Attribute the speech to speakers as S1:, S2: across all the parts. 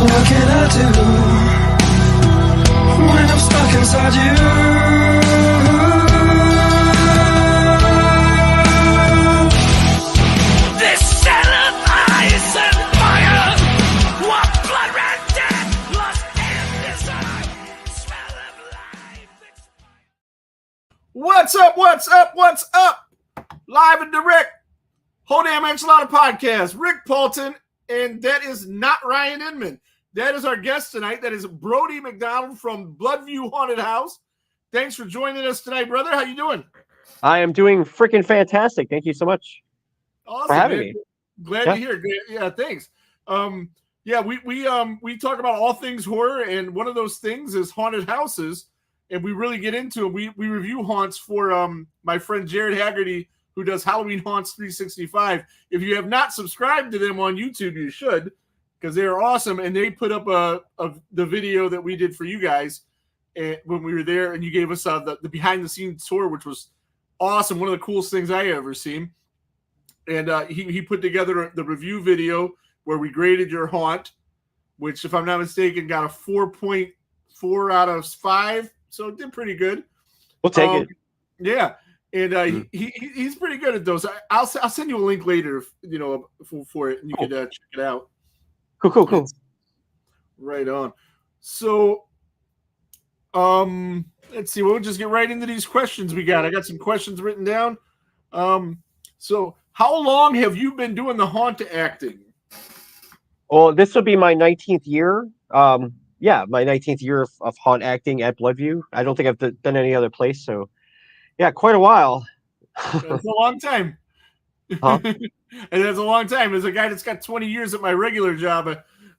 S1: What can I do when I'm stuck inside you? This set of ice and fire, what blood red death, lost in desire, smell of life.
S2: What's up? What's up? What's up? Live and direct, Whole Damn Enchilada Podcast. Rick Paulton, and that is not Ryan Inman. That is our guest tonight. That is Brodie McDonald from Bloodview Haunted House. Thanks for joining us tonight, brother. How you doing?
S3: I am doing freaking fantastic. Thank you so much
S2: for
S3: having me.
S2: Glad to hear. Yeah, thanks. We talk about all things horror, and one of those things is haunted houses, and we really get into it. We review haunts for my friend Jared Haggerty, who does Halloween Haunts 365. If you have not subscribed to them on YouTube, you should, because they are awesome. And they put up the video that we did for you guys when we were there, and you gave us the behind the scenes tour, which was awesome. One of the coolest things I ever seen. And he put together the review video where we graded your haunt, which, if I'm not mistaken, got a 4.4 out of 5. So it did pretty good.
S3: We'll take it.
S2: Yeah. And he's pretty good at those. I'll send you a link later, for it, and you can check it out.
S3: Cool.
S2: Right on. So, let's see. We'll just get right into these questions we got. I got some questions written down. So how long have you been doing the haunt acting?
S3: Well, this will be my 19th year. My 19th year of haunt acting at Bloodview. I don't think I've done any other place, so. Yeah, quite a while.
S2: That's a long time.
S3: Huh?
S2: And that's a long time. As a guy that's got 20 years at my regular job,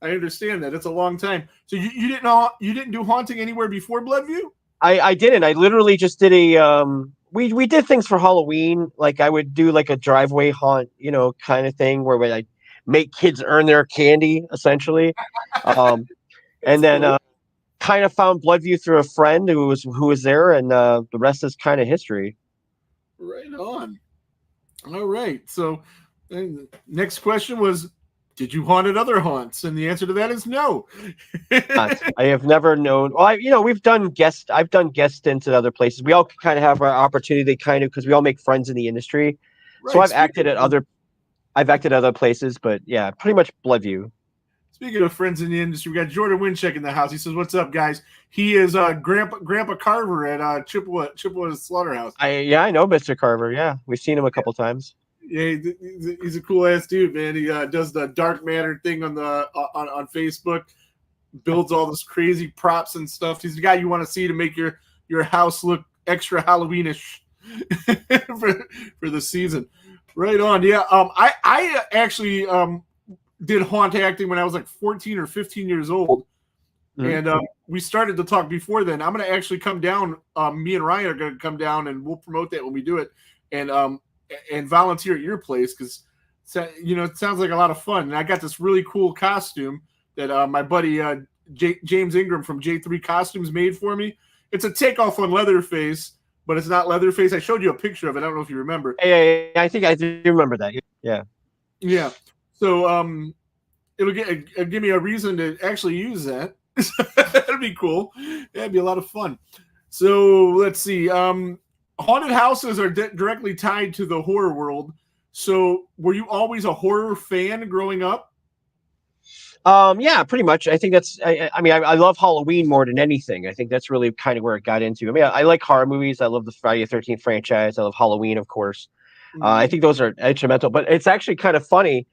S2: I understand that. It's a long time. So you didn't do haunting anywhere before Bloodview?
S3: I didn't. I literally just did a we did things for Halloween. Like I would do like a driveway haunt, kind of thing where I make kids earn their candy, essentially. And then kind of found Bloodview through a friend who was there, and the rest is kind of history.
S2: Right on. All right. So next question was, did you haunt at other haunts? And the answer to that is no.
S3: I have never known. Well, I've done guest stints at other places. We all kind of have our opportunity, because we all make friends in the industry. Right. So I've acted at other places, but yeah, pretty much Bloodview.
S2: Speaking of friends in the industry, we got Jordan Wincheck in the house. He says, "What's up, guys?" He is Grandpa Carver at Chippewa Slaughterhouse.
S3: I know Mr. Carver. Yeah, we've seen him a couple times.
S2: Yeah, he's a cool ass dude, man. He does the Dark Matter thing on Facebook, builds all this crazy props and stuff. He's the guy you want to see to make your house look extra Halloweenish for the season. Right on. Yeah. I actually did haunt acting when I was like 14 or 15 years old. Mm-hmm. And we started to talk before then. I'm going to actually come down. Me and Ryan are going to come down, and we'll promote that when we do it, and volunteer at your place, because it sounds like a lot of fun. And I got this really cool costume that my buddy James Ingram from J3 Costumes made for me. It's a takeoff on Leatherface, but it's not Leatherface. I showed you a picture of it. I don't know if you remember.
S3: Yeah, I think I do remember that. Yeah.
S2: Yeah. So it'll give me a reason to actually use that. That'd be cool. That'd be a lot of fun. So let's see. Haunted houses are directly tied to the horror world. So were you always a horror fan growing up?
S3: Yeah, pretty much. I think that's. I love Halloween more than anything. I think that's really kind of where it got into. I mean, I like horror movies. I love the Friday the 13th franchise. I love Halloween, of course. I think those are instrumental. But it's actually kind of funny.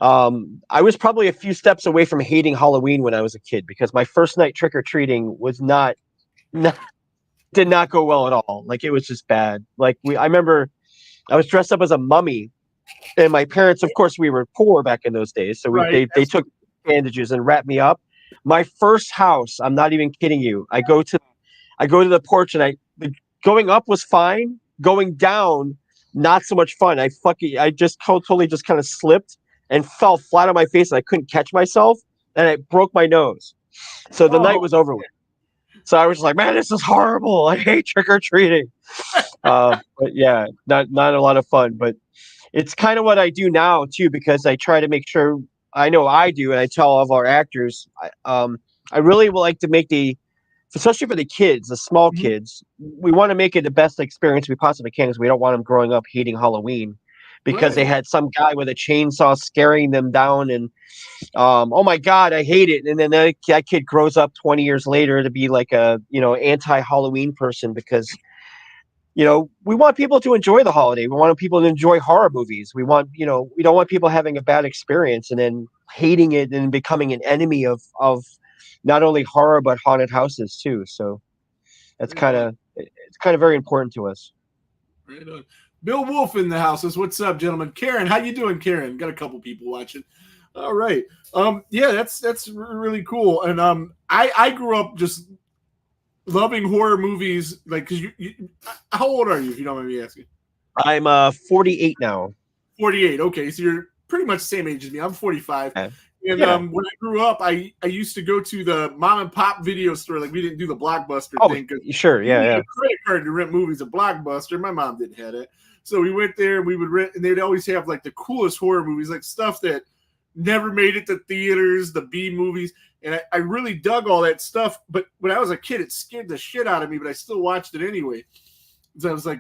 S3: I was probably a few steps away from hating Halloween when I was a kid because my first night trick or treating was not did not go well at all. Like it was just bad. I remember I was dressed up as a mummy, and my parents, of course, we were poor back in those days, so
S2: Right.
S3: they took bandages and wrapped me up. My first house, I'm not even kidding you. I go to the porch, and going up was fine. Going down, not so much fun. I just totally just kind of slipped and fell flat on my face, and I couldn't catch myself, and I broke my nose. So the night
S2: Oh,
S3: was over with. So I was just like, man, this is horrible. I hate trick or treating. But yeah, not a lot of fun. But it's kind of what I do now too, because I try to make sure I know I do, and I tell all of our actors. I really would like to make especially for the kids, the small
S2: mhm.
S3: kids, we want to make it the best experience we possibly can because we don't want them growing up hating Halloween because they
S2: Right.
S3: had some guy with a chainsaw scaring them down and oh my God, I hate it. And then that kid grows up 20 years later to be like a, anti-Halloween person because, we want people to enjoy the holiday. We want people to enjoy horror movies. We don't want people having a bad experience and then hating it and becoming an enemy of not only horror, but haunted houses too. So
S2: Right on.
S3: it's kind of very important to us.
S2: Right on. Bill Wolf in the house says, "What's up, gentlemen?" Karen, how you doing, Karen? Got a couple people watching. All right. Yeah, that's really cool. And I grew up just loving horror movies. Like, cause how old are you, if you don't mind me asking?
S3: I'm 48 now.
S2: 48. Okay, so you're pretty much the same age as me. I'm 45.
S3: Yeah.
S2: And
S3: Yeah.
S2: when I grew up, I used to go to the mom and pop video store. Like we didn't do the Blockbuster
S3: Oh,
S2: thing because
S3: sure.
S2: you
S3: Yeah.
S2: needed
S3: Yeah.
S2: a credit card to rent movies at Blockbuster. My mom didn't have it, so we went there and we would rent. And they'd always have like the coolest horror movies, like stuff that never made it to theaters, the B movies. And I really dug all that stuff. But when I was a kid, it scared the shit out of me. But I still watched it anyway. So I was like,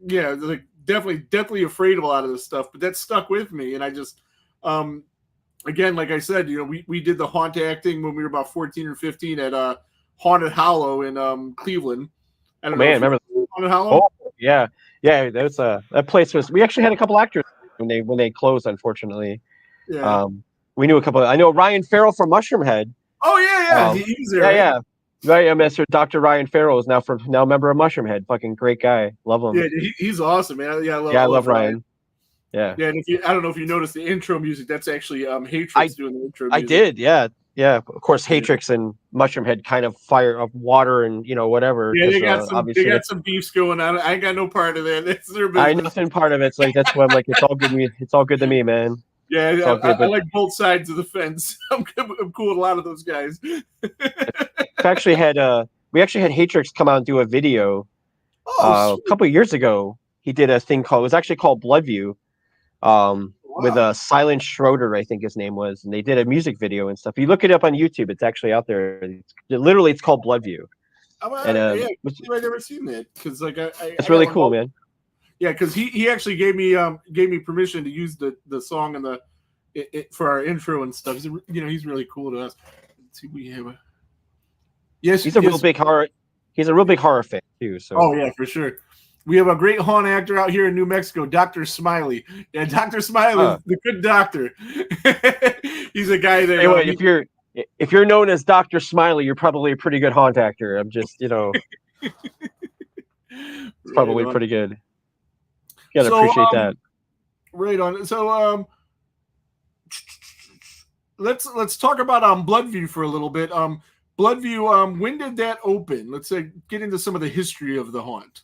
S2: yeah, like definitely afraid of a lot of this stuff. But that stuck with me, and I just again, like I said, we did the haunt acting when we were about 14 or 15 at Haunted Hollow in Cleveland. I don't know
S3: Man,
S2: if you
S3: remember?
S2: Haunted Hollow.
S3: Oh, yeah. Yeah. That place was. We actually had a couple actors when they closed, unfortunately.
S2: Yeah.
S3: We knew a couple. I know Ryan Farrell from Mushroom Head.
S2: Oh yeah. He's there.
S3: Yeah,
S2: right?
S3: yeah. Right, Mr. Dr. Ryan Farrell is now a member of Mushroom Head. Fucking great guy. Love him.
S2: Yeah, he's awesome, man. Yeah,
S3: I love Ryan. Yeah.
S2: Yeah, and I don't know if you noticed the intro music. That's actually Hatrix doing the intro music.
S3: I did. Yeah. Yeah. Of course, Hatrix and Mushroom Head kind of fire of water and whatever.
S2: Yeah, they got some beefs going on. I ain't got no part of that. That's their business.
S3: I know nothing part of it. It's like that's why I'm like it's all good. It's all good to me, man.
S2: Yeah, I like both sides of the fence. I'm cool with a lot of those guys.
S3: we actually had Hatrix come out and do a video a couple of years ago. He did a thing it was actually called Bloodview, with Silent Schroeder, I think his name was, and they did a music video and stuff. If you look it up on YouTube, it's actually out there. It's called Bloodview.
S2: I've never seen that because
S3: it's really cool, man.
S2: Yeah, because he actually gave me permission to use the song and for our intro and stuff. He's really cool to us. Let's see, we have
S3: he's a real big horror. He's a real big horror fan too. So
S2: yeah, for sure. We have a great haunt actor out here in New Mexico, Dr. Smiley. Yeah, Dr. Smiley, the good doctor. He's a guy that.
S3: Anyway, if you're known as Dr. Smiley, you're probably a pretty good haunt actor. I'm just, it's probably pretty good. You gotta appreciate that.
S2: Right on. So let's talk about Bloodview for a little bit. Bloodview, when did that open? Let's get into some of the history of the haunt.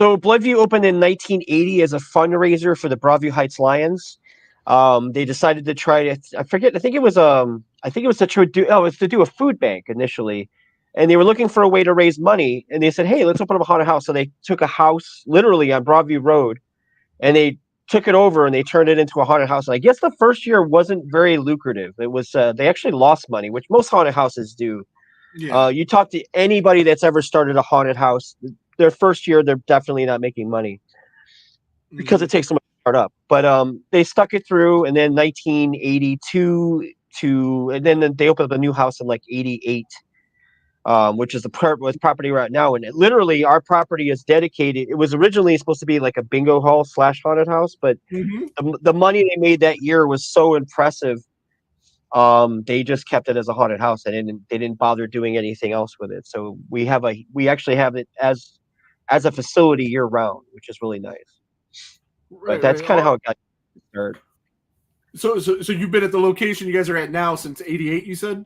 S3: So Bloodview opened in 1980 as a fundraiser for the Broadview Heights Lions. They decided to try to, I think it was to do a food bank initially. And they were looking for a way to raise money. And they said, hey, let's open up a haunted house. So they took a house literally on Broadview Road and they took it over and they turned it into a haunted house. And I guess the first year wasn't very lucrative. It was, they actually lost money, which most haunted houses do. Yeah. You talk to anybody that's ever started a haunted house, their first year, they're definitely not making money because it takes so much to start up. But they stuck it through, and then 1982 and then they opened up a new house in like 88. which is the property right now. And literally, our property is dedicated. It was originally supposed to be like a bingo hall / haunted house, but
S2: Mm-hmm.
S3: the money they made that year was so impressive. They just kept it as a haunted house, and they didn't bother doing anything else with it. So we actually have it as a facility year round, which is really nice. But
S2: Right,
S3: that's
S2: right.
S3: kind of how it got started.
S2: So you've been at the location you guys are at now since '88. You said?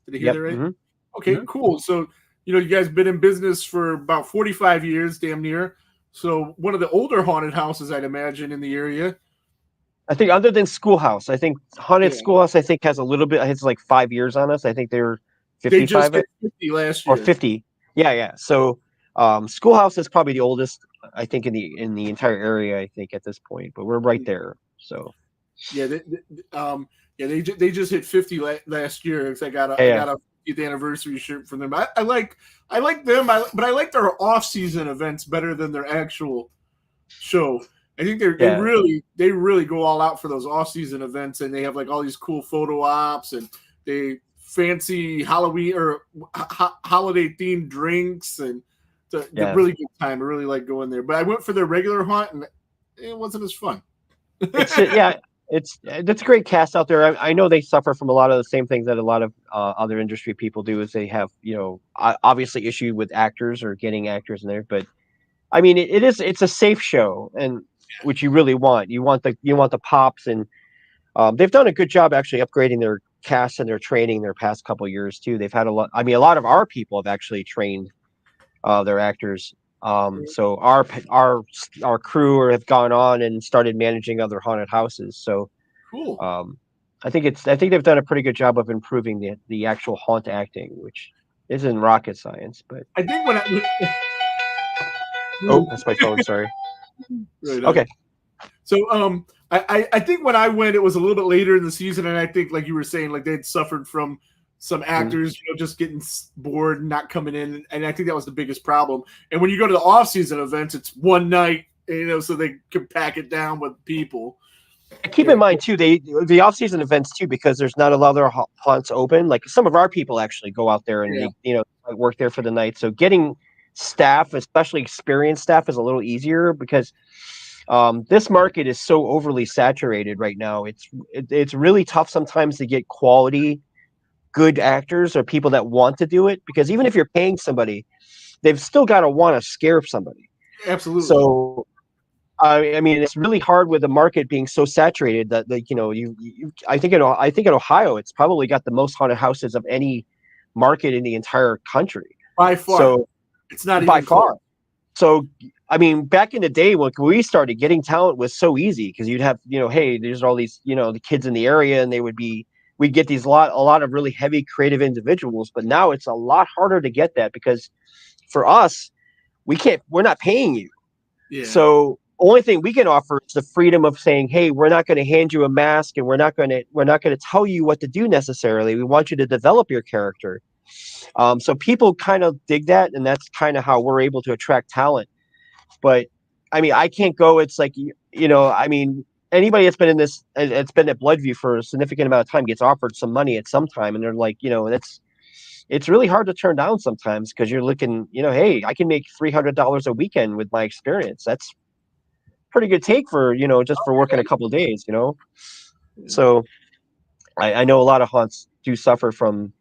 S2: Did I hear
S3: Yep.
S2: that right?
S3: Mm-hmm.
S2: Okay, cool. So you guys been in business for about 45 years, damn near. So one of the older haunted houses, I'd imagine, in the area.
S3: I think other than Schoolhouse, I think Haunted
S2: Yeah.
S3: Schoolhouse, I think has a little bit. It's like 5 years on us. I think they're
S2: They just
S3: 55
S2: hit 50 last
S3: or
S2: year.
S3: 50. Yeah. So Schoolhouse is probably the oldest, I think, in the entire area. I think at this point, but we're right there. So
S2: Yeah, they just hit 50 last year. Because I got a 50th anniversary shirt from them. I like them, but I like their off-season events better than their actual show. I think they really go all out for those off-season events, and they have like all these cool photo ops and they fancy Halloween or holiday themed drinks, and it's a really good time. I really like going there. But I went for their regular hunt, and it wasn't as fun.
S3: that's a great cast out there. I know they suffer from a lot of the same things that a lot of other industry people do. Is they have obviously issue with actors or getting actors in there, but I mean it's a safe show, and which you really want. You want the pops, and they've done a good job actually upgrading their cast and their training their past couple years too. They've had a lot. I mean, a lot of our people have actually trained their actors. So our crew have gone on and started managing other haunted houses. So
S2: Cool.
S3: I think they've done a pretty good job of improving the actual haunt acting, which isn't rocket science. But
S2: I think when
S3: oh, that's my phone. Sorry.
S2: Right on.
S3: Okay.
S2: So I think when I went, it was a little bit later in the season, and I think like you were saying, like they'd suffered from some actors, just getting bored and not coming in, and I think that was the biggest problem. And when you go to the off-season events, it's one night, so they can pack it down with people.
S3: Keep in mind too, the off-season events too, because there's not a lot of their haunts open. Like some of our people actually go out there and they work there for the night. So getting staff, especially experienced staff, is a little easier because this market is so overly saturated right now. It's really tough sometimes to get quality, good actors or people that want to do it, because even if you're paying somebody, they've still got to want to scare somebody.
S2: Absolutely.
S3: So I mean, it's really hard with the market being so saturated that I think in Ohio, it's probably got the most haunted houses of any market in the entire country
S2: by far.
S3: So
S2: it's not
S3: by
S2: even
S3: far.
S2: close.
S3: So I mean, back in the day when we started, getting talent was so easy because you'd have hey, there's all these the kids in the area, and we'd get a lot of really heavy creative individuals. But now it's a lot harder to get that because for us, we're not paying you.
S2: Yeah.
S3: So only thing we can offer is the freedom of saying, hey, we're not going to hand you a mask, and we're not going to tell you what to do necessarily. We want you to develop your character. So people kind of dig that, and that's kind of how we're able to attract talent. But I mean, I can't go. It's like I mean, anybody that's been it's been at Bloodview for a significant amount of time gets offered some money at some time, and they're like, it's really hard to turn down sometimes because you're looking, hey, I can make $300 a weekend with my experience. That's pretty good take for just for working a couple of days. So I know a lot of haunts do suffer from,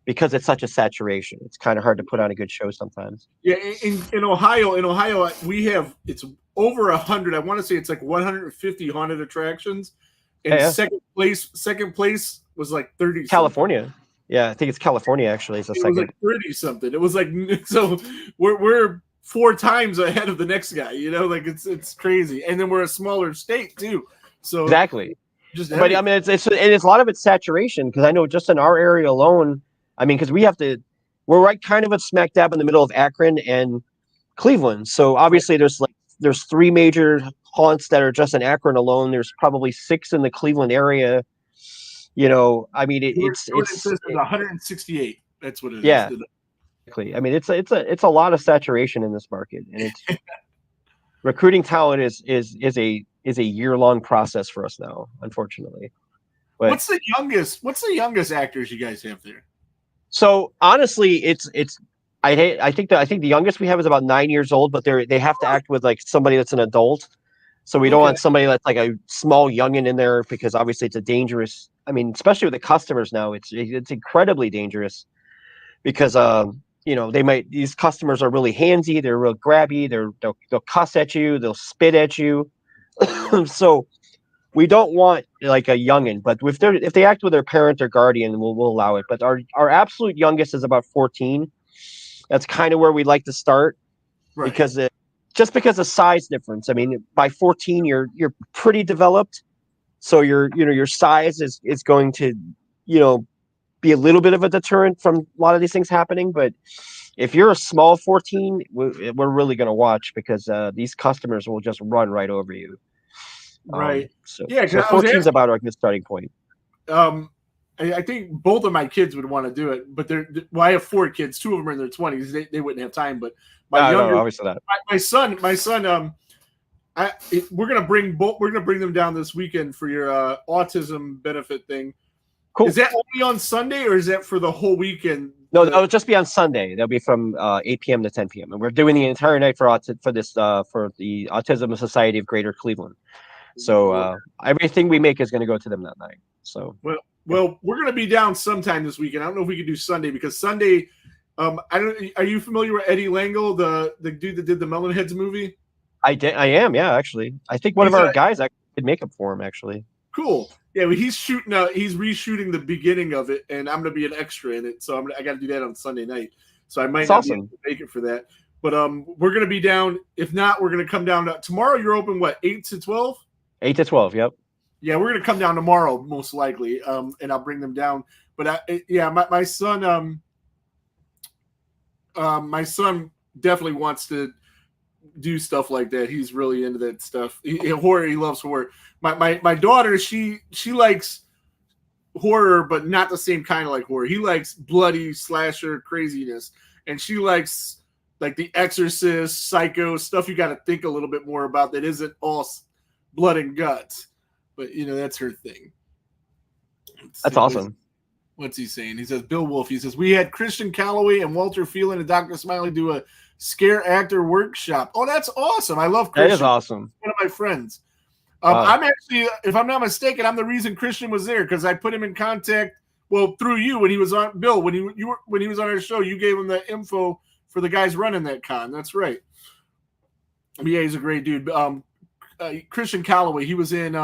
S3: because it's such a saturation. It's kind of hard to put on a good show sometimes.
S2: Yeah, in Ohio, we have, it's over 100. I want to say it's like 150 haunted attractions, and second place was like 30.
S3: California. Yeah, I think it's California actually. It was
S2: like 30 something. It was like, so we're 4 times ahead of the next guy. Like it's crazy, and then we're a smaller state too. So
S3: exactly. But I mean, it's a lot of it's saturation, because I know just in our area alone. I mean, because we're right kind of a smack dab in the middle of Akron and Cleveland. So obviously there's 3 major haunts that are just in Akron alone. There's probably 6 in the Cleveland area. I mean, it's
S2: 168. That's what it is.
S3: Yeah. Exactly. I mean, it's a lot of saturation in this market, and it's recruiting talent is a year-long process for us now, unfortunately. But
S2: what's the youngest actors you guys have there?
S3: So honestly, I think the youngest we have is about 9 years old, but they have to act with like somebody that's an adult. So we don't
S2: Okay.
S3: want somebody that's like a small youngin in there because obviously it's a dangerous. I mean, especially with the customers now, it's incredibly dangerous because these customers are really handsy, they're real grabby, they'll cuss at you, they'll spit at you. So we don't want like a youngin, but if they act with their parent or guardian, we'll allow it. But our absolute youngest is about 14. That's kind of where we like to start
S2: Right.
S3: because just because of size difference. I mean, by 14, you're pretty developed, so your size is going to be a little bit of a deterrent from a lot of these things happening. But if you're a small 14, we're really going to watch because these customers will just run right over you.
S2: Right.
S3: So
S2: Yeah, 'cause I was
S3: 14 is
S2: asking,
S3: about our good starting point.
S2: I think both of my kids would want to do it, but I have 4 kids. 2 of them are in their 20s. They wouldn't have time. But my
S3: No,
S2: younger,
S3: obviously not.
S2: my son, we're gonna bring them down this weekend for your autism benefit thing.
S3: Cool.
S2: Is that only on Sunday or is that for the whole weekend?
S3: No, that'll just be on Sunday. That'll be from 8 p.m. to 10 p.m. And we're doing the entire night for the Autism Society of Greater Cleveland. So everything we make is going to go to them that night. So
S2: well, we're gonna be down sometime this weekend. I don't know if we could do Sunday because Sunday. Are you familiar with Eddie Langle, the dude that did the Melonheads movie?
S3: I am, yeah, actually. I think one of our guys actually did makeup for him, actually.
S2: Cool. Yeah, well, he's reshooting the beginning of it, and I'm gonna be an extra in it. So I got to do that on Sunday night. So I might not be able to make it for that. But we're gonna be down. If not, we're gonna come down tomorrow. You're open 8 to 12?
S3: 8 to 12. Yep.
S2: Yeah, we're gonna come down tomorrow most likely, and I'll bring them down. But my son, my son definitely wants to do stuff like that. He's really into that stuff. Horror. He loves horror. My daughter, she likes horror, but not the same kind of like horror. He likes bloody slasher craziness, and she likes like The Exorcist, Psycho stuff. You got to think a little bit more about that. Isn't all blood and guts, but that's her thing.
S3: That's awesome.
S2: What's he saying? He says, Bill Wolf. He says, we had Christian Calloway and Walter Phelan and Dr. Smiley do a scare actor workshop. Oh, that's awesome. I love Christian.
S3: That is awesome.
S2: One of my friends. I'm actually, if I'm not mistaken, I'm the reason Christian was there because I put him in contact, through you when he was on, Bill, when he was on our show, you gave him the info for the guys running that con. That's right. Yeah, he's a great dude. Christian Calloway, he was in,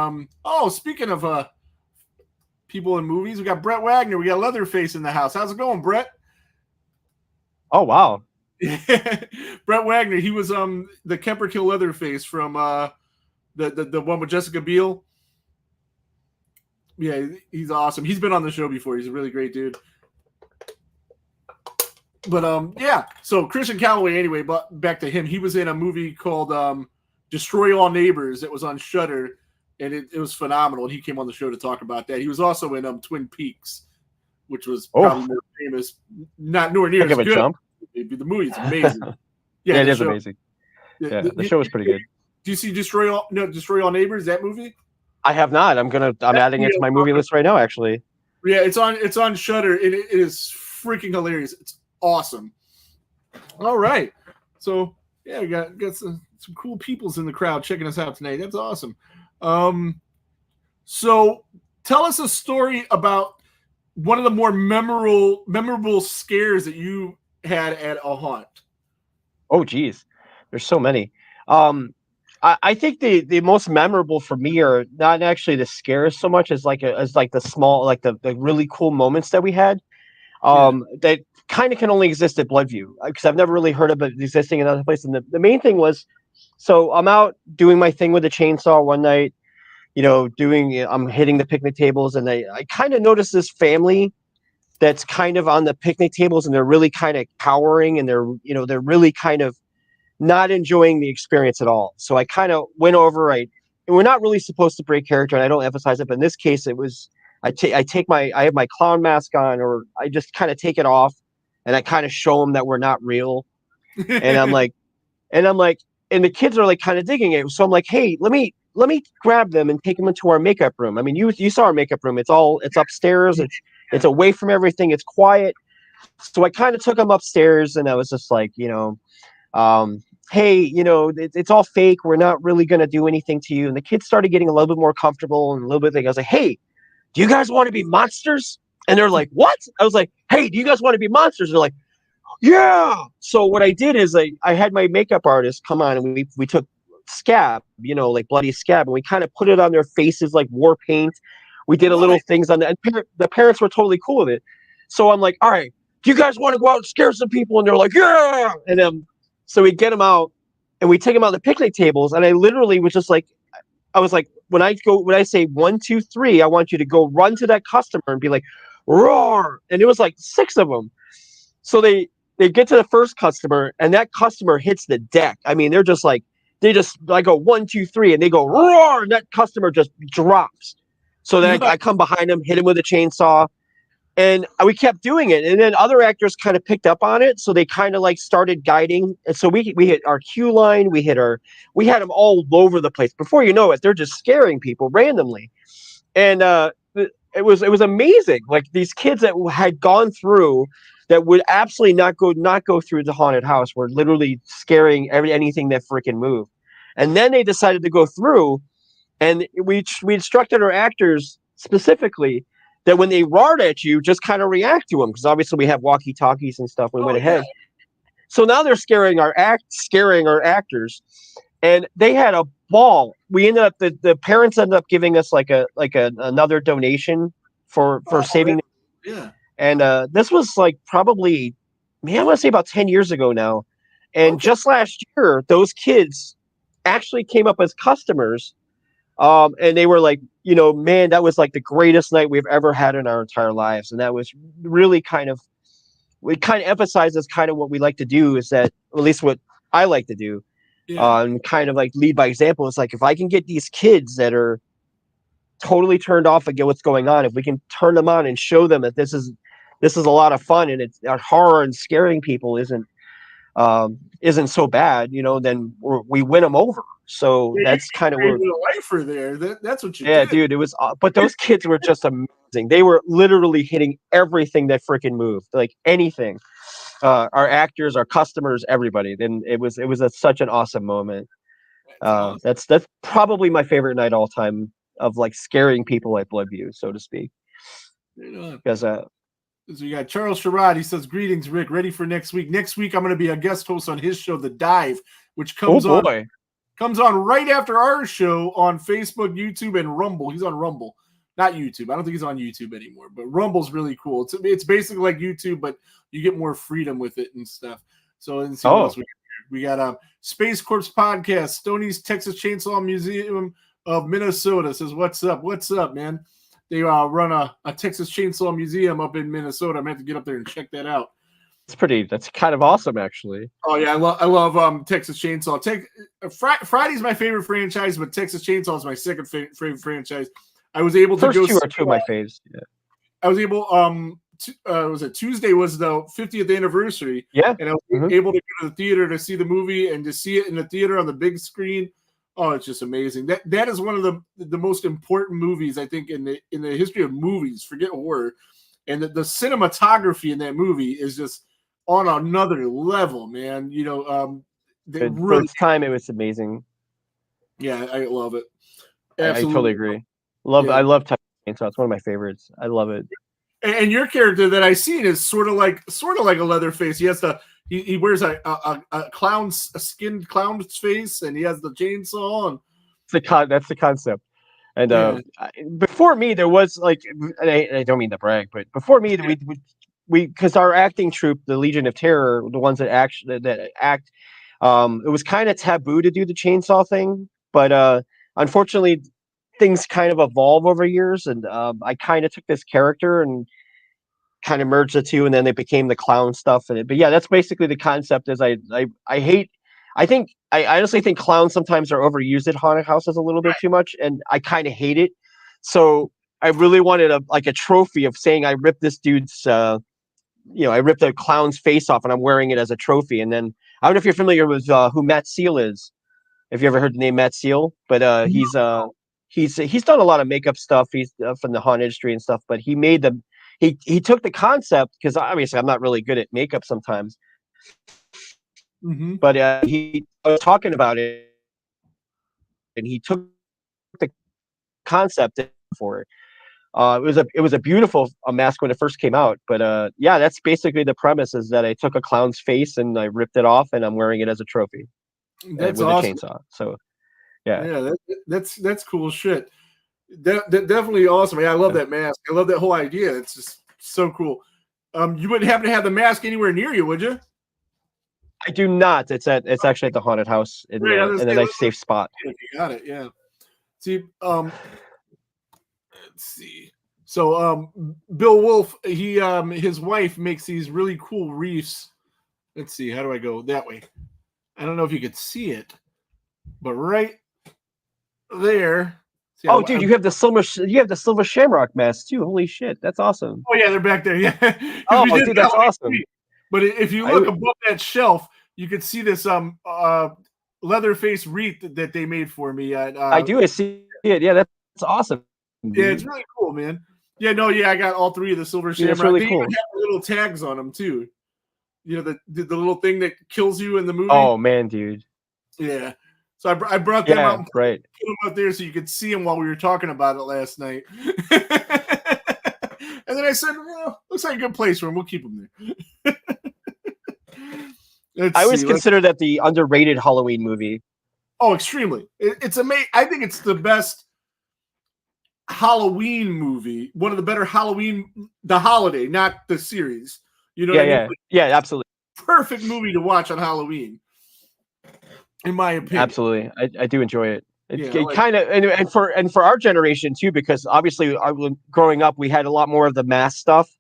S2: speaking of people in movies, we got Brett Wagner. We got Leatherface in the house. How's it going, Brett?
S3: Oh, wow.
S2: Brett Wagner, he was the Kemper Kill Leatherface from the one with Jessica Biel. Yeah, he's awesome. He's been on the show before. He's a really great dude. But yeah, so Christian Calloway anyway, but back to him. He was in a movie called Destroy All Neighbors that was on Shudder, and it was phenomenal. And he came on the show to talk about that. He was also in Twin Peaks, which was probably more famous, not nowhere near as good.
S3: Jump.
S2: The movie's amazing.
S3: Yeah, it is amazing. Yeah, the show was pretty good.
S2: Do you see Destroy All Neighbors? That movie?
S3: I have not. I'm adding it to my movie list right now. Actually.
S2: Yeah, it's on Shudder. It is freaking hilarious. It's awesome. All right, so yeah, we got some cool peoples in the crowd checking us out tonight. That's awesome. So tell us a story about one of the more memorable scares that you had at a haunt.
S3: Oh, geez, there's so many. I think the most memorable for me are not actually the scares so much as like the small, like the really cool moments that we had. That kind of can only exist at Bloodview because I've never really heard of it existing in other places. And the main thing was, so I'm out doing my thing with the chainsaw one night, I'm hitting the picnic tables, and I kind of noticed this family that's kind of on the picnic tables, and they're really kind of cowering, and they're really kind of not enjoying the experience at all. So I kind of went over, and we're not really supposed to break character, and I don't emphasize it, but in this case, it was, I have my clown mask on, or I just kind of take it off, and I kind of show them that we're not real. And I'm like, and the kids are like kind of digging it. So I'm like, hey, let me grab them and take them into our makeup room. I mean, you saw our makeup room. It's upstairs. It's away from everything. It's quiet. So I kind of took them upstairs, and I was just like, hey, it's all fake. We're not really going to do anything to you. And the kids started getting a little bit more comfortable and a little bit I was like, hey, do you guys want to be monsters? And they're like, what? I was like, hey, do you guys want to be monsters? They're like, yeah. So what I did is I had my makeup artist come on, and we took scab, like bloody scab, and we kind of put it on their faces like war paint. We did a little things on that, and the parents were totally cool with it. So I'm like, all right, do you guys want to go out and scare some people? And they're like, yeah. And so we get them out, and we take them out the picnic tables, and I literally was just like, I was like, when I say 1, 2, 3, I want you to go run to that customer and be like, roar. And it was like 6 of them. So they get to the first customer, and that customer hits the deck. I mean, they're just like, I go 1, 2, 3, and they go roar, and that customer just drops. So then I come behind him, hit him with a chainsaw, and we kept doing it. And then other actors kind of picked up on it, so they kind of like started guiding. And so we hit our cue line, we had them all over the place. Before you know it, they're just scaring people randomly, and it was amazing. Like these kids that had gone through that would absolutely not go through the haunted house were literally scaring anything that freaking moved. And then they decided to go through, and we instructed our actors specifically that when they roared at you, just kind of react to them, because obviously we have walkie-talkies and stuff. We went ahead. So now they're scaring our actors, and they had a ball. We ended up the parents ended up giving us like another donation for saving.
S2: Yeah.
S3: And this was like probably, I want to say about 10 years ago now. And just last year, those kids actually came up as customers. And they were like, man, that was like the greatest night we've ever had in our entire lives. And that was really we kind of emphasizes kind of what we like to do, is that, at least what I like to do, and kind of like lead by example. It's like, if I can get these kids that are totally turned off and get what's going on, if we can turn them on and show them that this is a lot of fun, and it's horror and scaring people isn't so bad, then we win them over. So that's kind of where
S2: lifer there. That's what you
S3: did.
S2: Dude,
S3: it was. But those kids were just amazing. They were literally hitting everything that freaking moved, like anything. Our actors, our customers, everybody. Then it was such an awesome moment. That's probably my favorite night all time of like scaring people at Bloodview, so to speak. Because
S2: so you got Charles Sherrod. He says, "Greetings, Rick. Ready for next week? Next week, I'm going to be a guest host on his show, The Dive, which comes on right after our show on Facebook, YouTube, and Rumble. He's on Rumble, not YouTube. I don't think he's on YouTube anymore, but Rumble's really cool. It's basically like YouTube, but you get more freedom with it and stuff. So let's see what else we got. Space Corps Podcast, Stoney's Texas Chainsaw Museum of Minnesota says, "What's up? What's up, man?" They run a Texas Chainsaw Museum up in Minnesota. I'm going to have to get up there and check that out.
S3: That's kind of awesome, actually.
S2: Oh, yeah. I love Texas Chainsaw. Friday's my favorite franchise, but Texas Chainsaw is my second favorite franchise. I was able to go.
S3: First two are two of my faves. Yeah.
S2: I was able, was it Tuesday was the 50th anniversary.
S3: Yeah.
S2: And I was able to go to the theater to see the movie and to see it in the theater on the big screen. Oh, it's just amazing. That is one of the most important movies, I think, in the history of movies. Forget horror, and the cinematography in that movie is just on another level, man.
S3: For its time, it was amazing.
S2: Yeah, I love it.
S3: Absolutely. I totally agree. I love Texas Chainsaw. It's one of my favorites. I love it.
S2: And your character that I seen is sort of like a Leatherface. He has he wears a skinned clown's face, and he has the chainsaw. And
S3: that's the concept. And before me, there was like, and I don't mean to brag, but before me, we because our acting troupe, the Legion of Terror, the ones that act, it was kind of taboo to do the chainsaw thing, but unfortunately, things kind of evolve over years, and I kind of took this character and kind of merged the two, and then it became the clown stuff. But yeah, that's basically the concept. Is I honestly think clowns sometimes are overused at haunted houses a little bit too much, and I kind of hate it. So I really wanted a trophy of saying I ripped this dude's, I ripped the clown's face off, and I'm wearing it as a trophy. And then I don't know if you're familiar with who Matt Seal is. If you ever heard the name Matt Seal, but he's done a lot of makeup stuff. He's from the haunt industry and stuff, but he he took the concept, because obviously I'm not really good at makeup sometimes,
S2: Mm-hmm.
S3: but he was talking about it, and he took the concept for it. It was a beautiful mask when it first came out, but yeah, that's basically the premise, is that I took a clown's face and I ripped it off, and I'm wearing it as a trophy
S2: That's
S3: with
S2: awesome.
S3: a chainsaw. So yeah,
S2: Yeah, that's cool shit. That definitely awesome. Yeah, I love that mask. I love that whole idea. It's just so cool. You wouldn't happen to have the mask anywhere near you, would you?
S3: I do not. It's actually at the haunted house in
S2: Right, I was
S3: a
S2: gonna
S3: nice
S2: say,
S3: safe spot.
S2: if you got it, yeah. See, let's see. So, Bill Wolf, he his wife makes these really cool reefs. Let's see, how do I go that way? I don't know if you could see it, but right there. See,
S3: Oh, dude, you have the silver shamrock mask too. Holy shit, that's awesome.
S2: Oh yeah, they're back there. Yeah, 'cause
S3: Oh,
S2: we did
S3: dude, that's
S2: Halloween
S3: awesome.
S2: Week. But if you look above that shelf, you can see this Leatherface wreath that they made for me.
S3: I do. I see it. Yeah, that's awesome. Dude.
S2: Yeah, it's really cool, man. Yeah, no, yeah, I got all three of the silver shamrock.
S3: That's really
S2: They
S3: cool.
S2: even have the little tags on them too. You know, the little thing that kills you in the movie.
S3: Oh man, dude.
S2: Yeah. So I brought them out and
S3: right.
S2: put them out there so you could see them while we were talking about it last night. And then I said, well, looks like a good place for them. We'll keep them there.
S3: I always consider that the underrated Halloween movie.
S2: Oh, extremely. It's amazing. I think it's the best Halloween movie. One of the better Halloween, the holiday, not the series. You know what I mean?
S3: Yeah, absolutely.
S2: Perfect movie to watch on Halloween, in my opinion.
S3: Absolutely. I do enjoy it. It
S2: like,
S3: kind of, and for our generation too, because obviously growing up, we had a lot more of the mask stuff.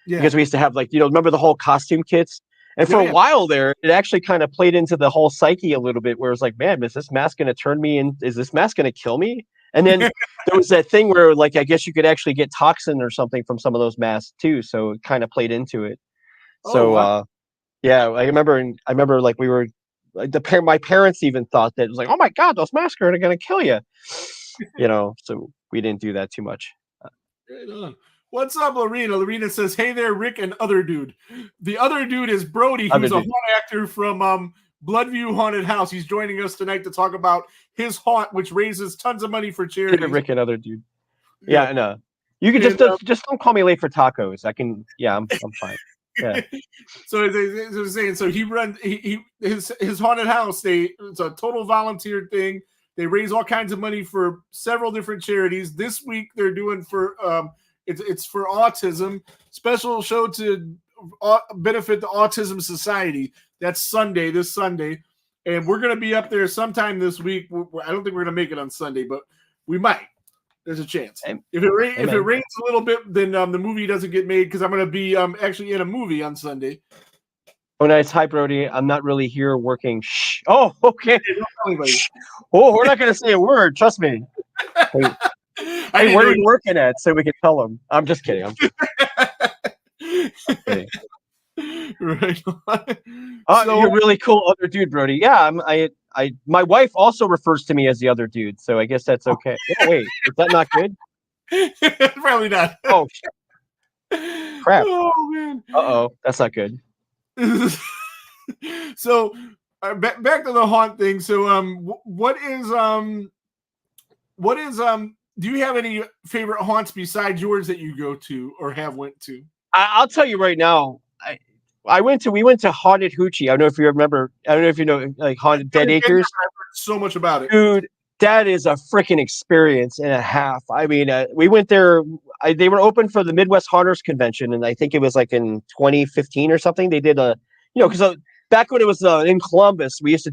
S3: Yeah. Because we used to have, like, remember the whole costume kits? And for a while there, it actually kind of played into the whole psyche a little bit, where it's like, man, is this mask going to turn me in? Is this mask going to kill me? And then there was that thing where, like, I guess you could actually get toxin or something from some of those masks too. So it kind of played into it. Yeah, I remember like we were, like, my parents even thought that it was like, oh my God, those masks are going to kill you. So we didn't do that too much.
S2: Right on. What's up, Lorena? Lorena says, hey there, Rick and other dude. The other dude is Brodie, who's a haunt actor from Bloodview Haunted House. He's joining us tonight to talk about his haunt, which raises tons of money for charity.
S3: Rick and other dude. Yeah, no. You can just don't call me late for tacos. I'm fine. Yeah.
S2: So as I was saying, so he runs his haunted house. It's a total volunteer thing. They raise all kinds of money for several different charities. This week they're doing for it's for autism, special show to benefit the Autism Society. That's this Sunday, and we're gonna be up there sometime this week. I don't think we're gonna make it on Sunday, but we might. There's a chance. If it rains a little bit, then the movie doesn't get made, because I'm going to be actually in a movie on Sunday.
S3: Oh, nice. Hi, Brodie. I'm not really here working. Shh. Oh, okay. Shh. Oh, we're not going to say a word. Trust me. Hey, where are you working at? So we can tell them. I'm just kidding. Okay.
S2: Right.
S3: You're really cool, other dude, Brodie. Yeah, my wife also refers to me as the other dude, so I guess that's okay. Oh, wait, is that not good?
S2: Probably not.
S3: Oh, crap.
S2: Oh man.
S3: That's not good.
S2: So back to the haunt thing. So what is do you have any favorite haunts besides yours that you go to or have went to?
S3: I'll tell you right now. We went to Haunted Hoochie. I don't know if you remember. I don't know if you know, like, Haunted Dead Acres.
S2: I've heard so much about it,
S3: dude. That is a freaking experience and a half. I mean, we went there. They were open for the Midwest Haunters Convention, and I think it was like in 2015 or something. They did because back when it was in Columbus, they used to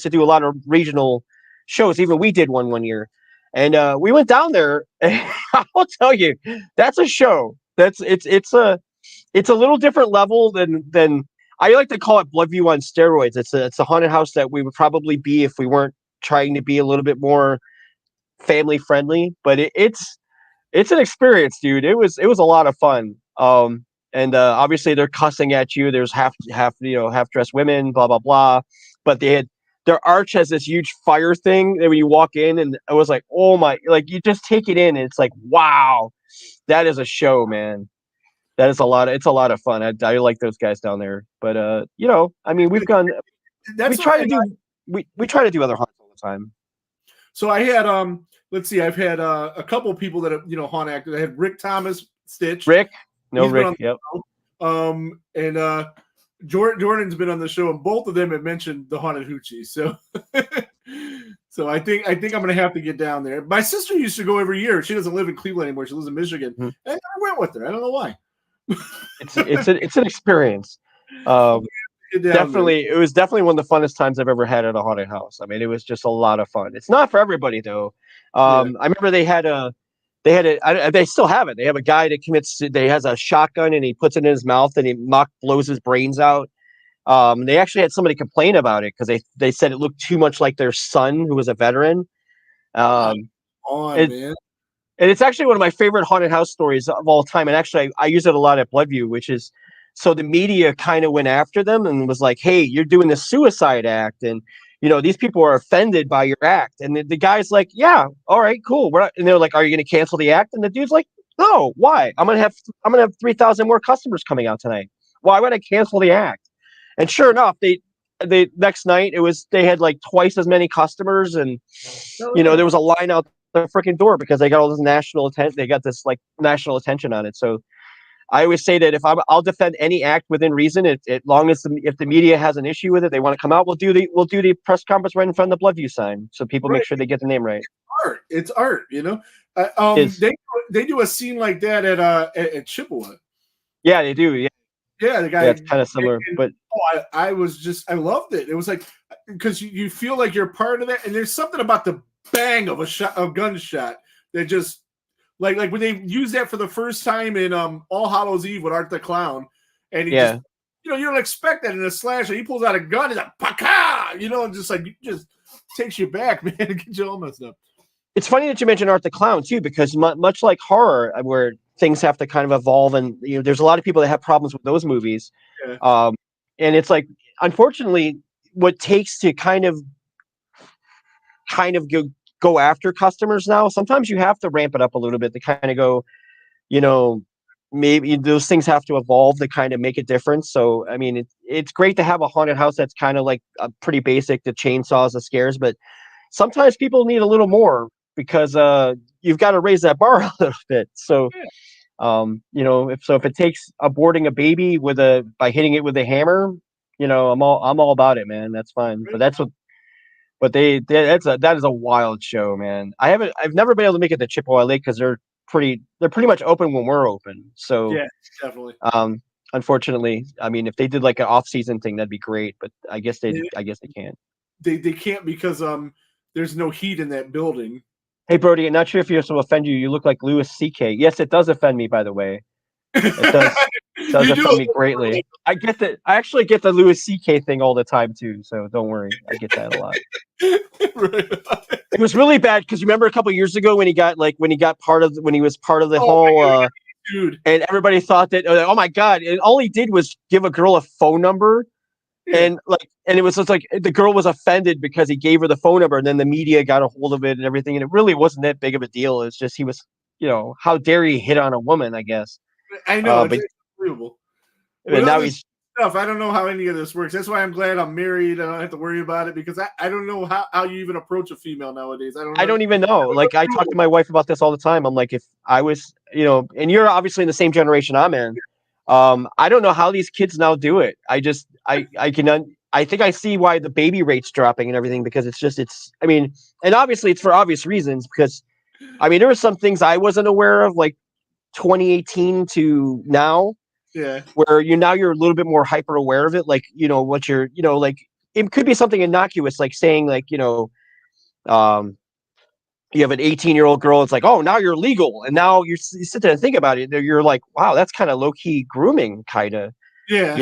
S3: do a lot of regional shows. Even we did one year, and we went down there. And I'll tell you, that's a show. It's a little different level than I like to call it Bloodview on steroids. It's a haunted house that we would probably be if we weren't trying to be a little bit more family friendly. But it's an experience, dude. It was a lot of fun. And obviously they're cussing at you. There's half dressed women, blah blah blah. But their arch has this huge fire thing that when you walk in, and I was like, oh my, like, you just take it in, and it's like, wow, that is a show, man. That is a lot. It's a lot of fun. I like those guys down there. But I mean, we've gone. We
S2: That's
S3: try
S2: what,
S3: to do. We try to do other haunts all the time.
S2: so I had let's see, I've had a couple of people that have haunt actors. I had Rick Thomas Stitch.
S3: Rick, no
S2: He's been
S3: Rick.
S2: on the
S3: Yep.
S2: show. And Jordan's been on the show, and both of them have mentioned the haunted hoochie. So, so I think I'm gonna have to get down there. My sister used to go every year. She doesn't live in Cleveland anymore. She lives in Michigan.
S3: Mhm.
S2: And I went with her. I don't know why.
S3: It's an experience. Definitely, it was definitely one of the funnest times I've ever had at a haunted house. I mean, it was just a lot of fun. It's not for everybody though. I remember they still have it. They have a guy that has a shotgun and he puts it in his mouth and he blows his brains out. They actually had somebody complain about it because they said it looked too much like their son who was a veteran. Man. And it's actually one of my favorite haunted house stories of all time. And actually, I use it a lot at Bloodview, which is, so the media kind of went after them and was like, hey, you're doing the suicide act. And, these people are offended by your act. And the guy's like, yeah, all right, cool. And they're like, are you going to cancel the act? And the dude's like, no, why? I'm going to have 3,000 more customers coming out tonight. Why would I cancel the act? And sure enough, they next night they had like twice as many customers. And, there was a line out the freaking door because they got all this national attention. They got this like national attention on it. So I always say that I'll defend any act within reason. As long as if the media has an issue with it, they want to come out. We'll do the press conference right in front of the Bloodview sign, so people make sure they get the name right.
S2: It's art. They do a scene like that at Chippewa.
S3: Yeah, they do.
S2: Yeah, the guy.
S3: Yeah, it's kind of similar, but
S2: I loved it. It was like because you feel like you're part of that, and there's something about the bang of a gunshot that just. Like when they used that for the first time in All Hallows Eve with Art the Clown, and he just, you don't expect that in a slasher. He pulls out a gun, he's like, "Paka!" And just takes you back, man. Get you all messed up.
S3: It's funny that you mentioned Art the Clown too, because much like horror, where things have to kind of evolve, and there's a lot of people that have problems with those movies. Yeah. And it's like, unfortunately, what takes to kind of go after customers now, sometimes you have to ramp it up a little bit to kind of go, maybe those things have to evolve to kind of make a difference. So, I mean, it's great to have a haunted house that's kind of like a pretty basic, the chainsaws, the scares, but sometimes people need a little more because you've got to raise that bar a little bit. So, if it takes aborting a baby by hitting it with a hammer, I'm all about it, man. That's fine. But that's what. But that is a wild show, man. I've never been able to make it to Chippewa Lake because they're pretty much open when we're open. So
S2: yeah, definitely.
S3: Unfortunately, I mean, if they did like an off-season thing, that'd be great. But I guess they can't.
S2: They can't because there's no heat in that building.
S3: Hey, Brodie, I'm not sure if this will offend you. You look like Louis C.K. Yes, it does offend me, by the way. It does. Does offend me greatly. I get that. I actually get the Louis C.K. thing all the time too. So don't worry, I get that a lot. Right. It was really bad because you remember a couple of years ago when he was part of the whole
S2: dude,
S3: and everybody thought that, oh my god, and all he did was give a girl a phone number. Yeah. And it was just like the girl was offended because he gave her the phone number, and then the media got a hold of it and everything, and it really wasn't that big of a deal. It's just he was, how dare he hit on a woman? I guess.
S2: I know, it's unbelievable.
S3: But now he's
S2: stuff. I don't know how any of this works. That's why I'm glad I'm married. I don't have to worry about it because I don't know how you even approach a female nowadays. I don't even know.
S3: Like I talk to my wife about this all the time. I'm like, if I was, and you're obviously in the same generation I'm in. I don't know how these kids now do it. I think I see why the baby rate's dropping and everything because and obviously it's for obvious reasons because, there were some things I wasn't aware of like 2018 to now.
S2: Yeah.
S3: Where you're a little bit more hyper aware of it, like what you're, like it could be something innocuous, like saying like you have an 18-year-old girl. It's like, oh, now you're legal, and now you sit there and think about it. You're like, wow, that's kind of low key grooming, kind of.
S2: Yeah.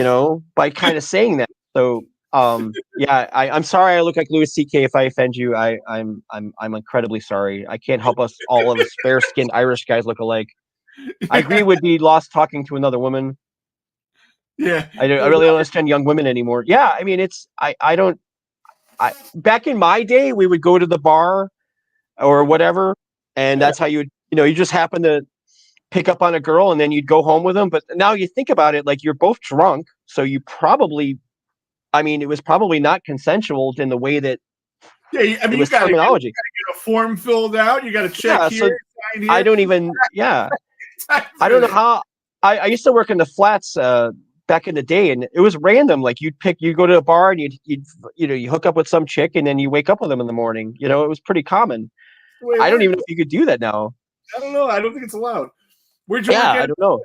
S3: By kind of saying that. So, yeah, I'm sorry. I look like Louis C.K. If I offend you, I'm incredibly sorry. I can't help us. All of us fair-skinned Irish guys look alike. Yeah. I agree. Would be lost talking to another woman.
S2: Yeah,
S3: I really don't understand young women anymore. Yeah, back in my day, we would go to the bar or whatever, and that's how you just happen to pick up on a girl and then you'd go home with them. But now you think about it, like you're both drunk, so you probably, I mean, it was probably not consensual in the way that
S2: Yeah, I mean,
S3: it was
S2: you got to
S3: terminology.
S2: get a form filled out. You got to check
S3: Yeah,
S2: here,
S3: so
S2: sign here.
S3: I don't even, yeah,
S2: Time
S3: I
S2: for
S3: don't know
S2: that.
S3: how. I used to work in the flats back in the day, and it was random. Like you go to a bar and you hook up with some chick, and then you wake up with them in the morning. You know, it was pretty common.
S2: That's the way it
S3: I don't even know
S2: works.
S3: if you could do that now.
S2: I don't know. I don't think it's allowed. Where'd you
S3: Yeah,
S2: work
S3: I
S2: at?
S3: don't know.